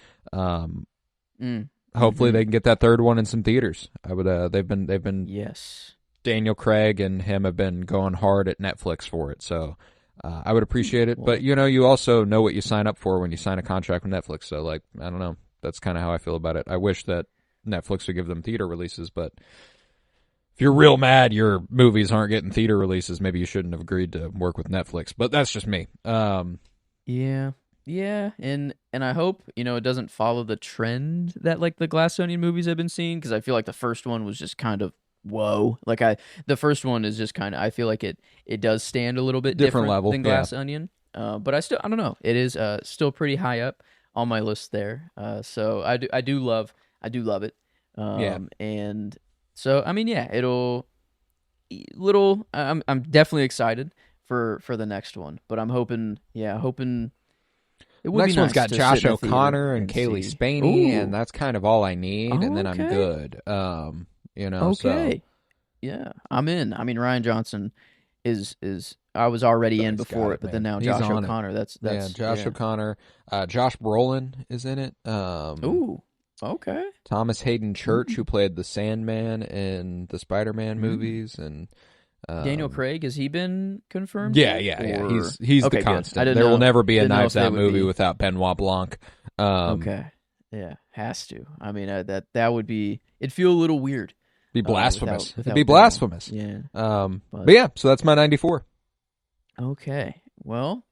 Hopefully they can get that third one in some theaters. I would. They've been. Yes. Daniel Craig and him have been going hard at Netflix for it, so I would appreciate it. But, you know, you also know what you sign up for when you sign a contract with Netflix, so, like, I don't know. That's kind of how I feel about it. I wish that Netflix would give them theater releases, but if you're real mad your movies aren't getting theater releases, maybe you shouldn't have agreed to work with Netflix, but that's just me. Yeah, and I hope, you know, it doesn't follow the trend that, like, the Glass Onion movies have been seeing, because I feel like the first one was just kind of whoa. Like the first one is just kind of, I feel like it does stand a little bit different level than Glass Onion. But I don't know. It is still pretty high up on my list there. So I do love it. And so, I mean, yeah, I'm definitely excited for the next one, but I'm hoping it would next be nice one's got to Josh sit in a theater O'Connor and Kaylee see. Spaney, Ooh. and that's kind of all I need, and then I'm Okay. good. You know, Okay. so. Yeah, I'm in. I mean, Rian Johnson is I was already in He's before got it, but man. then now He's Josh on O'Connor. it. That's Josh O'Connor. Josh Brolin is in it. Ooh, okay. Thomas Hayden Church, who played the Sandman in the Spider-Man movies, and Daniel Craig, has he been confirmed? Yeah. Or- He's Okay, the good. I constant. didn't There will know- never be a didn't know Knives if they Out would movie be- without Benoit Blanc. Okay. Yeah, has to. I mean, that would be. It'd feel a little weird. Be blasphemous. without It'd be Benoit. blasphemous. Yeah. But yeah, so that's my 94. Okay. Well,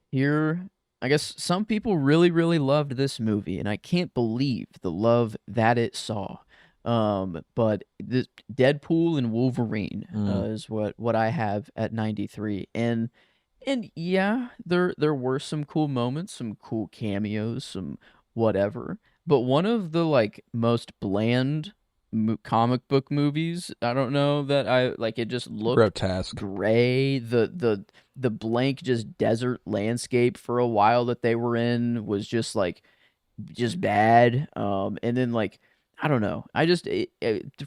here, I guess some people really, really loved this movie, and I can't believe the love that it saw. But this Deadpool and Wolverine is what I have at 93, and yeah, there were some cool moments, some cool cameos, some whatever. But one of the like most bland comic book movies, I don't know that I like. It just looked Grotesque. gray. The blank just desert landscape for a while that they were in was just like just bad. And then like I don't know. I just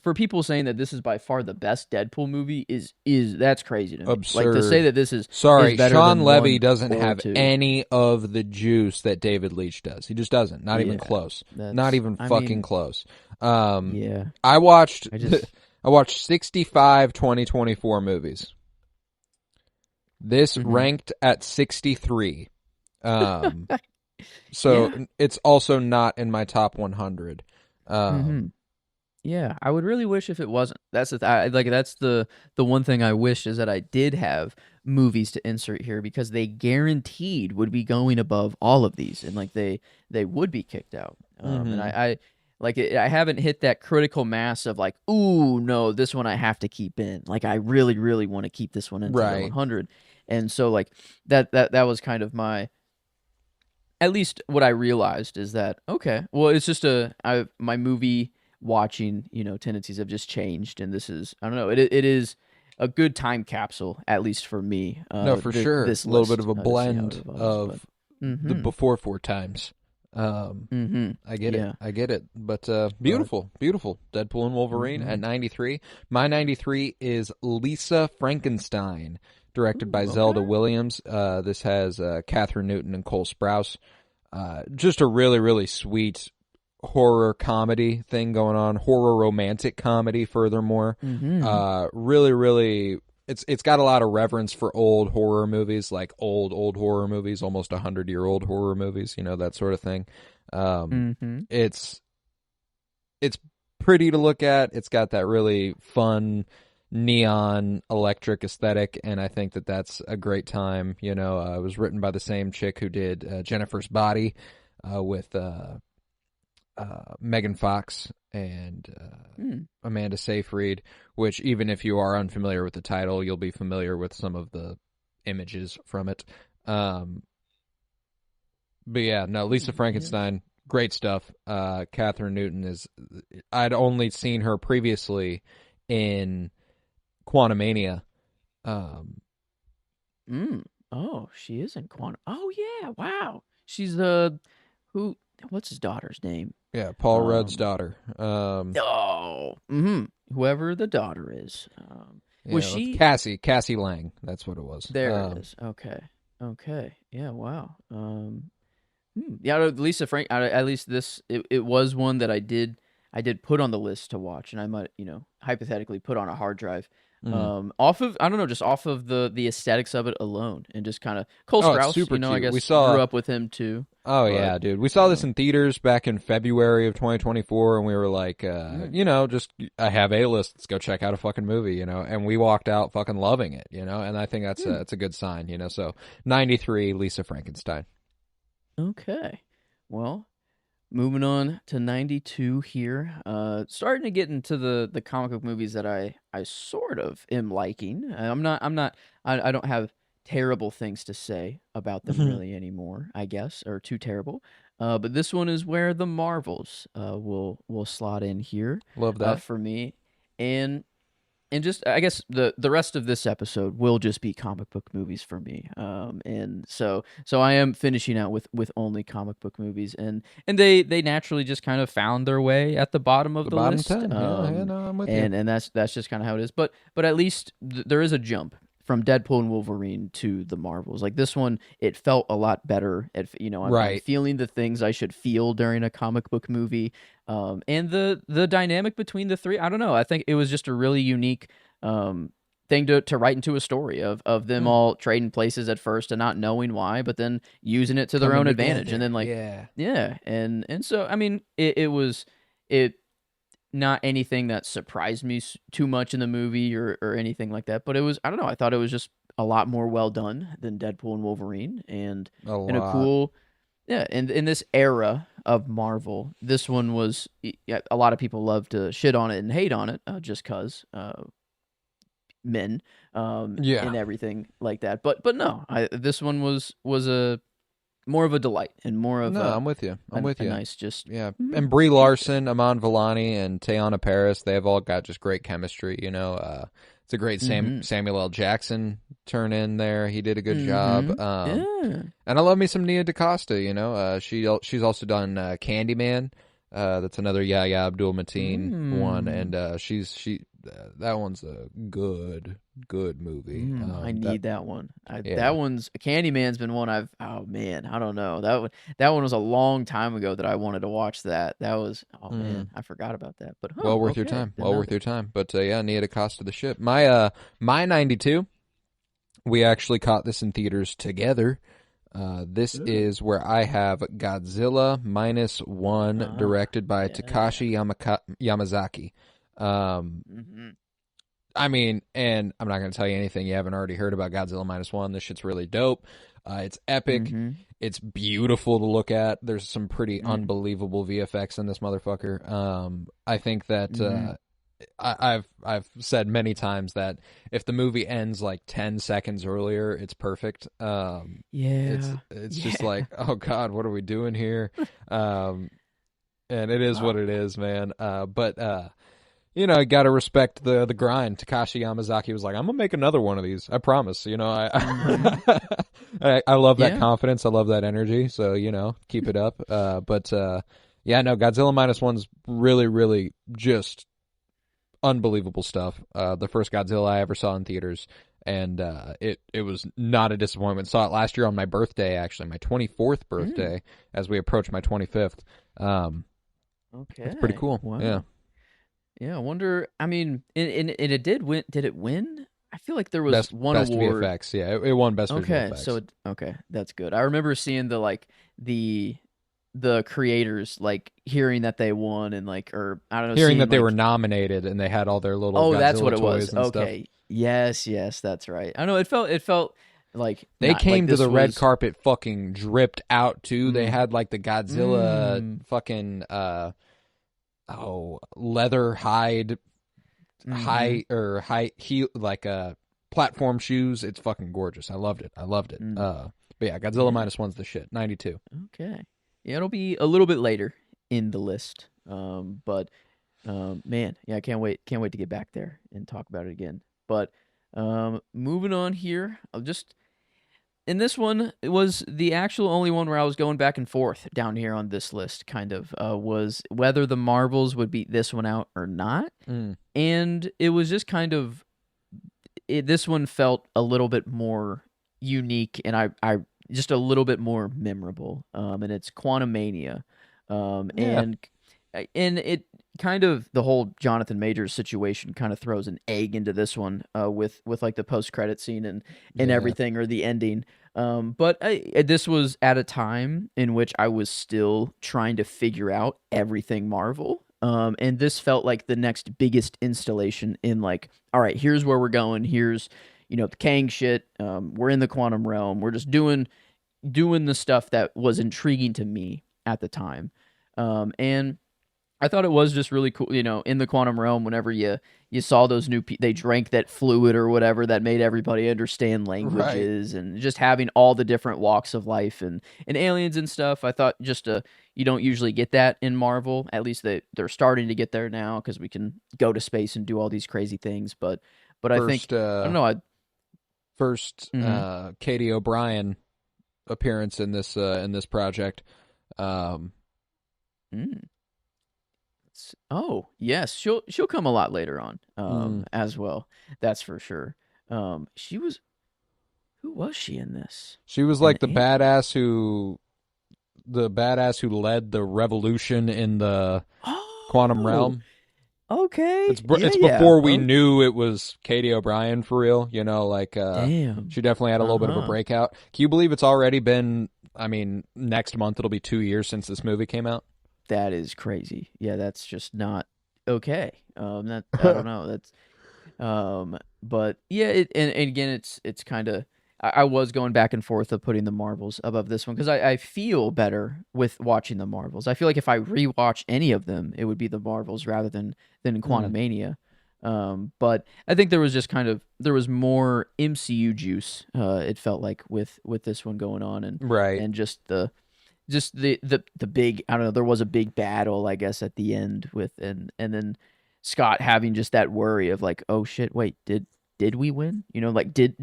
for people saying that this is by far the best Deadpool movie is that's crazy to me. Absurd. Like to say that this is Sorry, is better Sean than Levy one doesn't or have two. any of the juice that David Leitch does. He just doesn't. Not even Yeah, close. that's- Not even I fucking mean, close. Yeah. I watched I just- I watched 65 2024 movies. This ranked at 63. So Yeah. it's also not in my top 100. Yeah, I would really wish if it wasn't. That's that's the one thing I wish is that I did have movies to insert here because they guaranteed would be going above all of these, and like they would be kicked out. And I I haven't hit that critical mass of like, ooh, no, this one I have to keep in. Like I really, really want to keep this one in the Right. 100. And so like that was kind of my. At least what I realized is that okay, well, it's just my movie watching, you know, tendencies have just changed, and this is I don't know, it is a good time capsule, at least for me. No, for sure. This a little list, bit of a to see how it blend evolves, of but- the Mhm. before four times. I get Yeah. it. I get it. But beautiful, beautiful. Deadpool and Wolverine at 93. My 93 is Lisa Frankenstein, directed by Zelda Williams. This has Catherine Newton and Cole Sprouse. Just a really, really sweet horror comedy thing going on. Horror romantic comedy, furthermore. Really, really. It's got a lot of reverence for old horror movies, like old horror movies, almost 100-year-old horror movies, that sort of thing. It's pretty to look at. It's got that really fun neon electric aesthetic, and I think that that's a great time. It was written by the same chick who did Jennifer's Body with Megan Fox and Amanda Seyfried, which even if you are unfamiliar with the title, you'll be familiar with some of the images from it. But yeah, no, Lisa Frankenstein, great stuff. Catherine Newton I'd only seen her previously in Quantumania. Oh, she is in Quantum. Oh yeah, wow. She's what's his daughter's name? Yeah, Paul Rudd's daughter. Whoever the daughter is. Was she Cassie Lang? That's what it was. There it is. Okay. Yeah. Wow. Yeah. Lisa Frank. At least it was one that I did put on the list to watch, and I might hypothetically put on a hard drive. Off of the aesthetics of it alone, and just kind of Cole Sprouse. Super I cute. guess grew up with him too. Oh yeah, dude. We saw this in theaters back in February of 2024, and we were like, just I have A-list. Let's go check out a fucking movie, And we walked out fucking loving it, And I think that's a good sign, So 93, Lisa Frankenstein. Okay, well, moving on to 92 here. Starting to get into the comic book movies that I sort of am liking. I don't have terrible things to say about them really anymore, I guess, or too terrible. But this one is where the Marvels will slot in here. Love that for me, and just I guess the rest of this episode will just be comic book movies for me. And so I am finishing out with only comic book movies, and they naturally just kind of found their way at the bottom of the bottom list. 10. I'm with you. And that's just kind of how it is. But at least there is a jump from Deadpool and Wolverine to the Marvels. Like this one, it felt a lot better. I'm feeling the things I should feel during a comic book movie. And the dynamic between the three, I don't know. I think it was just a really unique thing to write into a story of them all trading places at first and not knowing why, but then using it to their own advantage. And then and so I mean, it was not anything that surprised me too much in the movie or anything like that, but it was, I don't know, I thought it was just a lot more well done than Deadpool and Wolverine, and in a cool, in this era of Marvel, this one was, a lot of people love to shit on it and hate on it, just cause men, and everything like that, but no, this one was a more of a delight and more of I'm with you. I'm with you. Nice, just and Brie Larson, Aman Vellani, and Teyonah Parris, they've all got just great chemistry. It's a great Samuel L. Jackson turn in there. He did a good job. And I love me some Nia DaCosta. She's also done Candyman. That's another Yahya Abdul-Mateen one, and that one's a good movie. I need that one. That one's Candyman's been one I don't know. That one was a long time ago that I wanted to watch that. That was man, I forgot about that. But well worth your time. Worth your time. But Nia DaCosta the ship. My 92. We actually caught this in theaters together. This is where I have Godzilla -1, directed by Takashi Yamazaki. I mean, and I'm not going to tell you anything you haven't already heard about Godzilla -1. This shit's really dope. It's epic. It's beautiful to look at. There's some pretty unbelievable VFX in this motherfucker. I think that I've said many times that if the movie ends like 10 seconds earlier, it's perfect. It's just like, oh God, what are we doing here? And it is what it is, man. But you know, you got to respect the grind. Takashi Yamazaki was like, "I'm gonna make another one of these. I promise." You know, I love that confidence. I love that energy. So you know, keep it up. But yeah, no, Godzilla minus one's really, really just unbelievable stuff. The first Godzilla I ever saw in theaters, and it was not a disappointment. Saw it last year on my birthday, actually, my 24th birthday, as we approach my 25th. Okay, it's pretty cool. Wow. Yeah. Yeah, I wonder. I mean, and it did win. Did it win? I feel like there was one best award. VFX. Yeah, it won best visual effects. Okay, that's good. I remember seeing the creators like hearing that they won and like, or I don't know, hearing seeing, that they like, were nominated and they had all their little oh, Godzilla that's what it was. toys and Okay, stuff. yes, that's right. I know it felt like they came to the red was... carpet fucking dripped out too. They had like the Godzilla fucking leather hide high heel like platform shoes. It's fucking gorgeous. I loved it. But yeah, Godzilla minus one's the shit. 92. Okay. Yeah, it'll be a little bit later in the list. But man, yeah, I can't wait to get back there and talk about it again. But moving on here, in this one, it was the actual only one where I was going back and forth down here on this list, kind of, was whether the Marvels would beat this one out or not. And it was just kind of, this one felt a little bit more unique and I just a little bit more memorable. And it's Quantumania. And it kind of, the whole Jonathan Majors situation kind of throws an egg into this one, with like the post-credit scene and everything, or the ending. But this was at a time in which I was still trying to figure out everything Marvel. And this felt like the next biggest installation in like, all right, here's where we're going. Here's, you know, the Kang shit. We're in the quantum realm. We're just doing the stuff that was intriguing to me at the time. And I thought it was just really cool, you know, in the quantum realm, whenever you saw those they drank that fluid or whatever that made everybody understand languages, and just having all the different walks of life and aliens and stuff. I thought just you don't usually get that in Marvel. At least they're starting to get there now, because we can go to space and do all these crazy things. But I think, I don't know. First Katie O'Brien appearance in this project. Oh yes, she'll come a lot later on, as well. That's for sure. Who was she in this? She was like the badass who led the revolution in the quantum realm. Okay, it's before we knew it was Katie O'Brien for real. You know, like damn, she definitely had a little bit of a breakout. Can you believe it's already been? I mean, next month it'll be 2 years since this movie came out. That is crazy. Yeah, that's just not okay. I don't know. That's but yeah, and again, it's kind of, I was going back and forth of putting the Marvels above this one, because I feel better with watching the Marvels. I feel like if I rewatch any of them, it would be the Marvels rather than Quantumania. But I think there was more MCU juice. It felt like with this one going on, and and just the big, I don't know, there was a big battle, I guess, at the end with, and then Scott having just that worry of like, oh shit, wait, did we win? You know, like did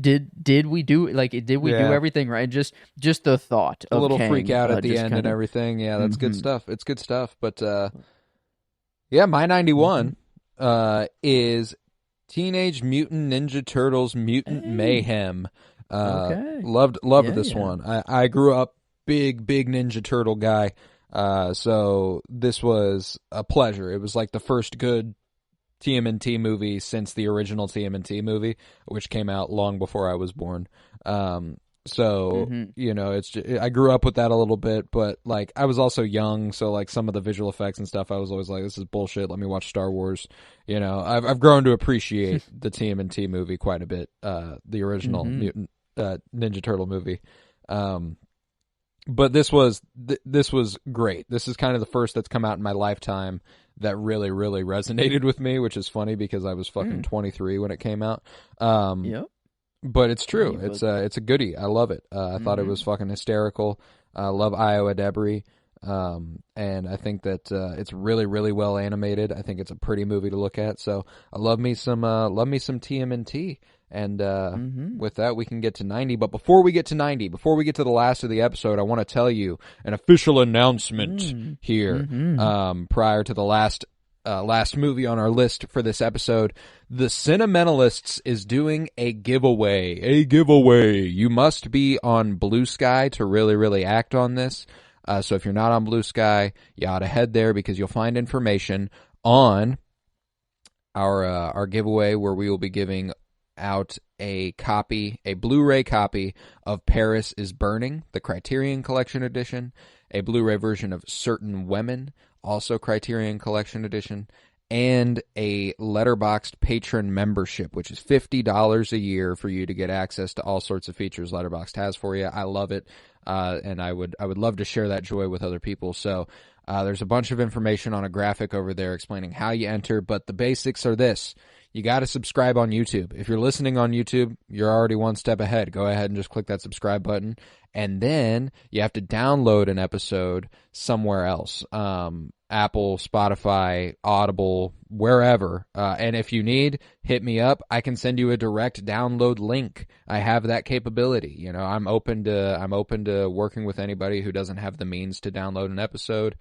we do, like, did we do everything right? Just the thought of a little Kang, freak out at the end and everything. Yeah, that's good stuff. It's good stuff. But yeah, my 91 is Teenage Mutant Ninja Turtles Mutant Mayhem. Loved this one. I grew up big Ninja Turtle guy, so this was a pleasure. It was like the first good TMNT movie since the original TMNT movie, which came out long before I was born. So you know, I grew up with that a little bit, but like I was also young, so like some of the visual effects and stuff, I was always like, this is bullshit, let me watch Star Wars. You know, I've grown to appreciate the TMNT movie quite a bit, the original Mutant Ninja Turtle movie. But this was great. This is kind of the first that's come out in my lifetime that really, really resonated with me, which is funny because I was fucking 23 when it came out. But it's true. It's a goodie. I love it. I thought it was fucking hysterical. I love Io Adebri. And I think that it's really, really well animated. I think it's a pretty movie to look at. So I love me some TMNT. And with that, we can get to 90. But before we get to 90, before we get to the last of the episode, I want to tell you an official announcement here. Prior to the last movie on our list for this episode, The Cinementalists is doing a giveaway. A giveaway. You must be on Blue Sky to really, really act on this. So if you're not on Blue Sky, you ought to head there because you'll find information on our giveaway where we will be giving out a Blu-ray copy of Paris is Burning, the Criterion Collection Edition, a Blu-ray version of Certain Women, also Criterion Collection Edition, and a Letterboxd patron membership, which is $50 a year for you to get access to all sorts of features Letterboxd has for you. I love it, and I would love to share that joy with other people. So there's a bunch of information on a graphic over there explaining how you enter, but the basics are this. You got to subscribe on YouTube. If you're listening on YouTube, you're already one step ahead. Go ahead and just click that subscribe button. And then you have to download an episode somewhere else. Apple, Spotify, Audible, wherever. And if you need, hit me up. I can send you a direct download link. I have that capability. You know, I'm open to working with anybody who doesn't have the means to download an episode.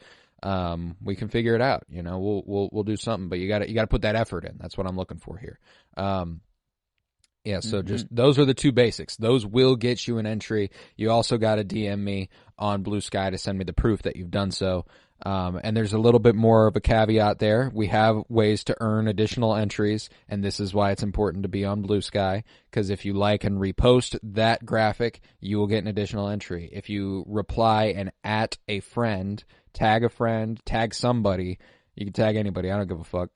We can figure it out. You know, we'll do something, but you got to put that effort in. That's what I'm looking for here. Yeah, so just those are the two basics. Those will get you an entry. You also got to DM me on Blue Sky to send me the proof that you've done so. And there's a little bit more of a caveat there. We have ways to earn additional entries, and this is why it's important to be on Blue Sky, because if you like and repost that graphic, you will get an additional entry. If you reply and at a friend, tag somebody, you can tag anybody, I don't give a fuck,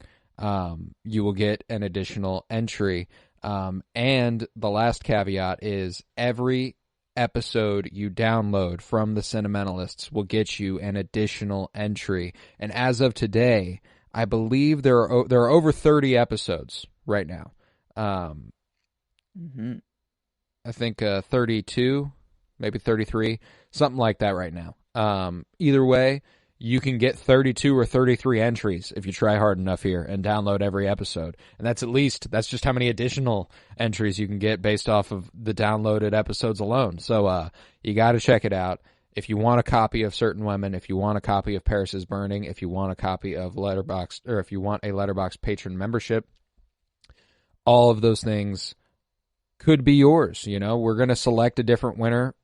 you will get an additional entry. And the last caveat is every episode you download from the Cinementalists will get you an additional entry. And as of today, I believe there are over 30 episodes right now. I think 32, maybe 33, something like that right now. Either way, you can get 32 or 33 entries if you try hard enough here and download every episode. And that's just how many additional entries you can get based off of the downloaded episodes alone. So you got to check it out. If you want a copy of Certain Women, if you want a copy of Paris is Burning, if you want a copy of Letterboxd, or if you want a Letterboxd patron membership, all of those things could be yours. You know, we're going to select a different winner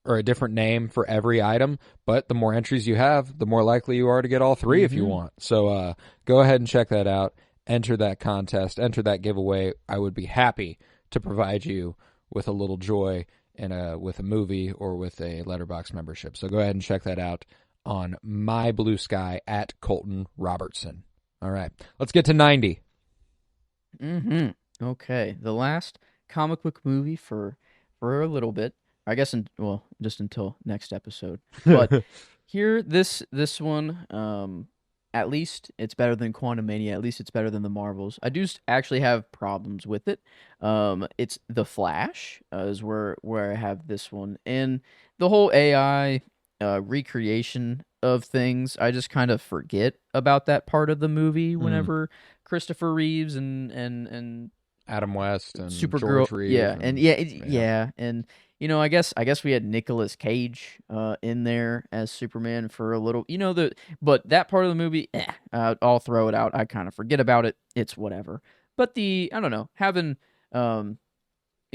or a different name for every item, but the more entries you have, the more likely you are to get all three if you want. So go ahead and check that out. Enter that contest. Enter that giveaway. I would be happy to provide you with a little joy with a movie or with a Letterboxd membership. So go ahead and check that out on my Blue Sky at Colton Robertson. All right, let's get to 90. Okay, the last comic book movie for a little bit. I guess, just until next episode. But here, this one, at least it's better than Quantumania. At least it's better than the Marvels. I do actually have problems with it. It's The Flash is where I have this one, and the whole AI recreation of things. I just kind of forget about that part of the movie whenever Christopher Reeves and Adam West and Supergirl, George Reeves, and you know, I guess we had Nicolas Cage in there as Superman for a little, you know, but that part of the movie, I'll throw it out. I kind of forget about it. It's whatever. But I don't know, having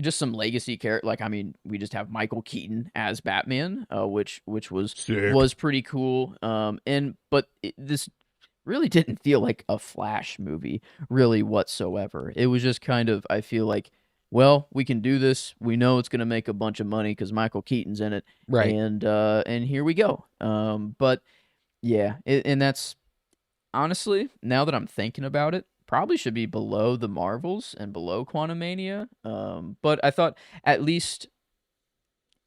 just some legacy character, like, I mean, we just have Michael Keaton as Batman, which was Sick. Was pretty cool. But this really didn't feel like a Flash movie, really whatsoever. It was just kind of, I feel like, well, we can do this. We know it's going to make a bunch of money because Michael Keaton's in it, right? And here we go. But yeah, and that's honestly, now that I'm thinking about it, probably should be below the Marvels and below Quantumania. But I thought at least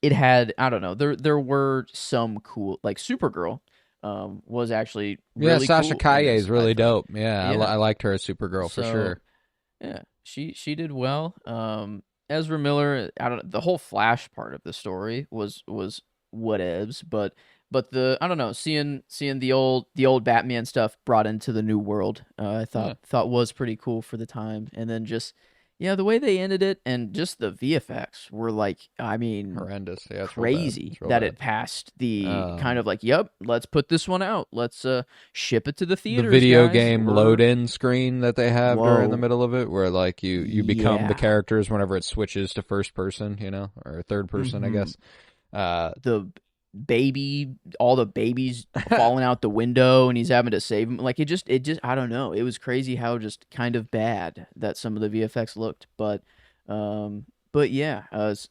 it had, I don't know, there were some cool, like Supergirl. Was actually really Sasha cool Calle is really dope. Yeah. I liked her as Supergirl for sure. Yeah, she did well. Ezra Miller, I don't know, the whole Flash part of the story was whatevs, but but I don't know, seeing the old Batman stuff brought into the new world, I thought was pretty cool for the time. And then just the way they ended it, and just the VFX were like, I mean, horrendous. Yeah, it's crazy it's real that bad. it passed the kind of like, yep, let's put this one out, let's ship it to the The theaters. video guys. game load-in screen that they have during the Whoa. middle of it, where like you become the Yeah. characters whenever it switches to first person, or third person, I guess. The baby, all the babies falling out the window, and he's having to save them. Like it just I don't know, it was crazy how just kind of bad that some of the VFX looked. But yeah, it's,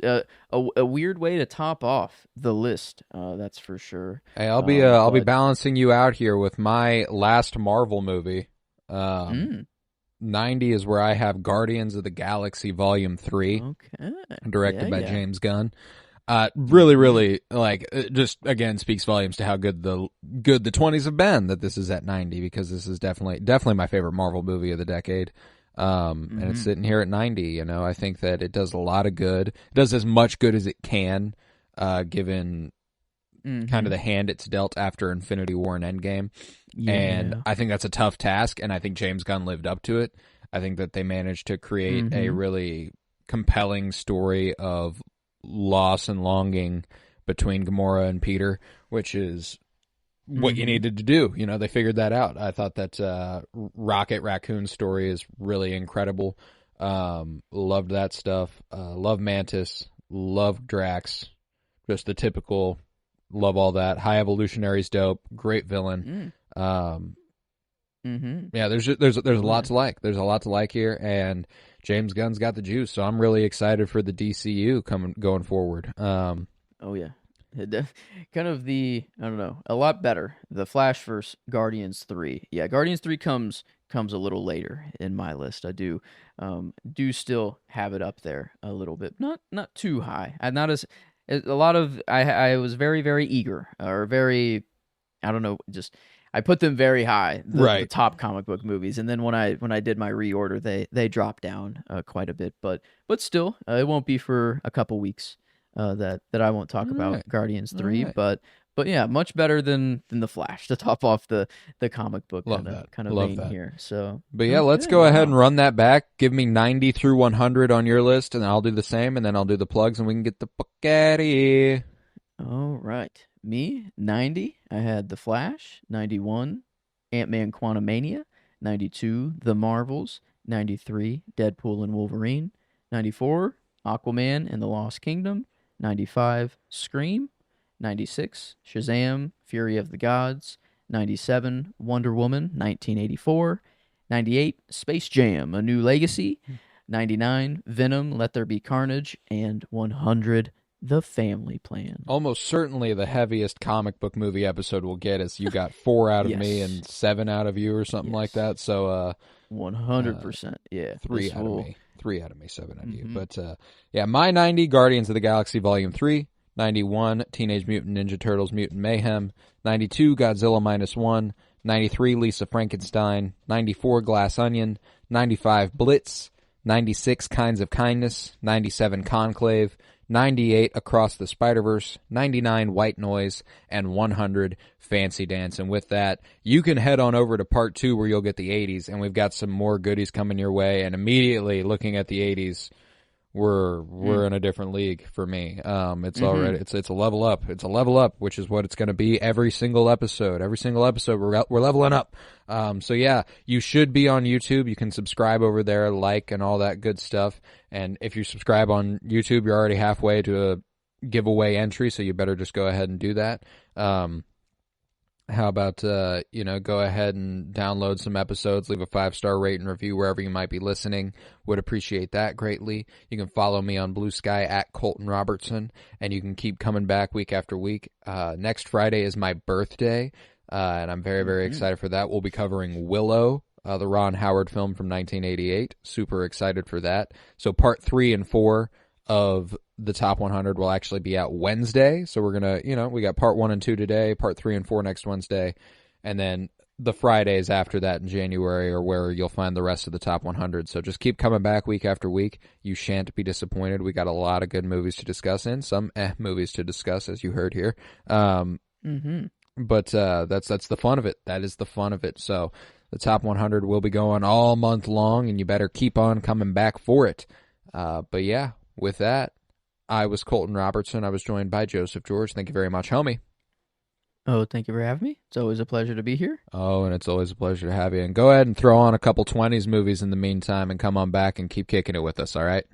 a weird way to top off the list, that's for sure. Hey, I'll be but- balancing you out here with my last Marvel movie. 90 is where I have Guardians of the Galaxy Volume 3, Okay. directed by Yeah. James Gunn. Really, like, it just again speaks volumes to how good the 20s have been, that this is at 90, because this is definitely my favorite Marvel movie of the decade. And it's sitting here at 90. I think that it does a lot of good. It does as much good as it can, given kind of the hand it's dealt after Infinity War and Endgame. And I think that's a tough task, and I think James Gunn lived up to it. I think that they managed to create a really compelling story of loss and longing between Gamora and Peter, which is what you needed to do. They figured that out. I thought that Rocket Raccoon's story is really incredible. Loved that stuff. Love Mantis. Love Drax. Just the typical. Love all that. High Evolutionary's dope. Great villain. Yeah, there's a lot to like. There's a lot to like here, and James Gunn's got the juice, so I'm really excited for the DCU going forward. Oh yeah, kind of I don't know, a lot better. The Flash versus Guardians 3. Yeah, Guardians 3 comes a little later in my list. I do still have it up there a little bit, not too high. I'm not as a lot of I was very, very eager, or very, I don't know, just I put them very high, the top comic book movies, and then when I did my reorder, they dropped down quite a bit, but still, it won't be for a couple weeks that I won't talk about Guardians 3, but yeah, much better than the Flash to top off the comic book kind of Love vein that. here. So, But yeah, let's go ahead and run that back. Give me 90 through 100 on your list, and I'll do the same, and then I'll do the plugs, and we can get the fuck out of here. All right. Me, 90, I had The Flash. 91, Ant-Man Quantumania. 92, The Marvels. 93, Deadpool and Wolverine. 94, Aquaman and the Lost Kingdom. 95, Scream. 96, Shazam, Fury of the Gods. 97, Wonder Woman, 1984. 98, Space Jam, A New Legacy. 99, Venom, Let There Be Carnage. And 100, The Family Plan. Almost certainly the heaviest comic book movie episode we'll get is you got 4 out of me and 7 out of you or something like that. So 100%. Yeah. 3 out of me. 3 out of me, 7 out of you. But yeah, my 90, Guardians of the Galaxy Volume 3. 91, Teenage Mutant Ninja Turtles Mutant Mayhem. 92, Godzilla -1. 93, Lisa Frankenstein. 94, Glass Onion. 95, Blitz. 96, Kinds of Kindness. 97, Conclave. 98, Across the Spider-Verse. 99, White Noise. And 100, Fancy Dance. And with that, you can head on over to part 2 where you'll get the 80s, and we've got some more goodies coming your way. And immediately looking at the 80s, we're in a different league for me. It's already it's a level up. It's a level up, which is what it's going to be every single episode. Every single episode we're leveling up. So yeah, you should be on YouTube. You can subscribe over there, like, and all that good stuff. And if you subscribe on YouTube, you're already halfway to a giveaway entry, so you better just go ahead and do that. How about, go ahead and download some episodes, leave a 5-star rate and review wherever you might be listening. Would appreciate that greatly. You can follow me on Blue Sky at Colton Robertson, and you can keep coming back week after week. Next Friday is my birthday, and I'm very, very excited for that. We'll be covering Willow, the Ron Howard film from 1988. Super excited for that. So part 3 and 4 of the top 100 will actually be out Wednesday. So we're going to, we got part 1 and 2 today, part 3 and 4 next Wednesday. And then the Fridays after that in January are where you'll find the rest of the top 100. So just keep coming back week after week. You shan't be disappointed. We got a lot of good movies to discuss some movies to discuss, as you heard here. Mm-hmm. But that's the fun of it. That is the fun of it. So the top 100 will be going all month long, and you better keep on coming back for it. But yeah, with that, I was Colton Robertson. I was joined by Joseph George. Thank you very much, homie. Oh, thank you for having me. It's always a pleasure to be here. Oh, and it's always a pleasure to have you. And go ahead and throw on a couple 20s movies in the meantime and come on back and keep kicking it with us, all right?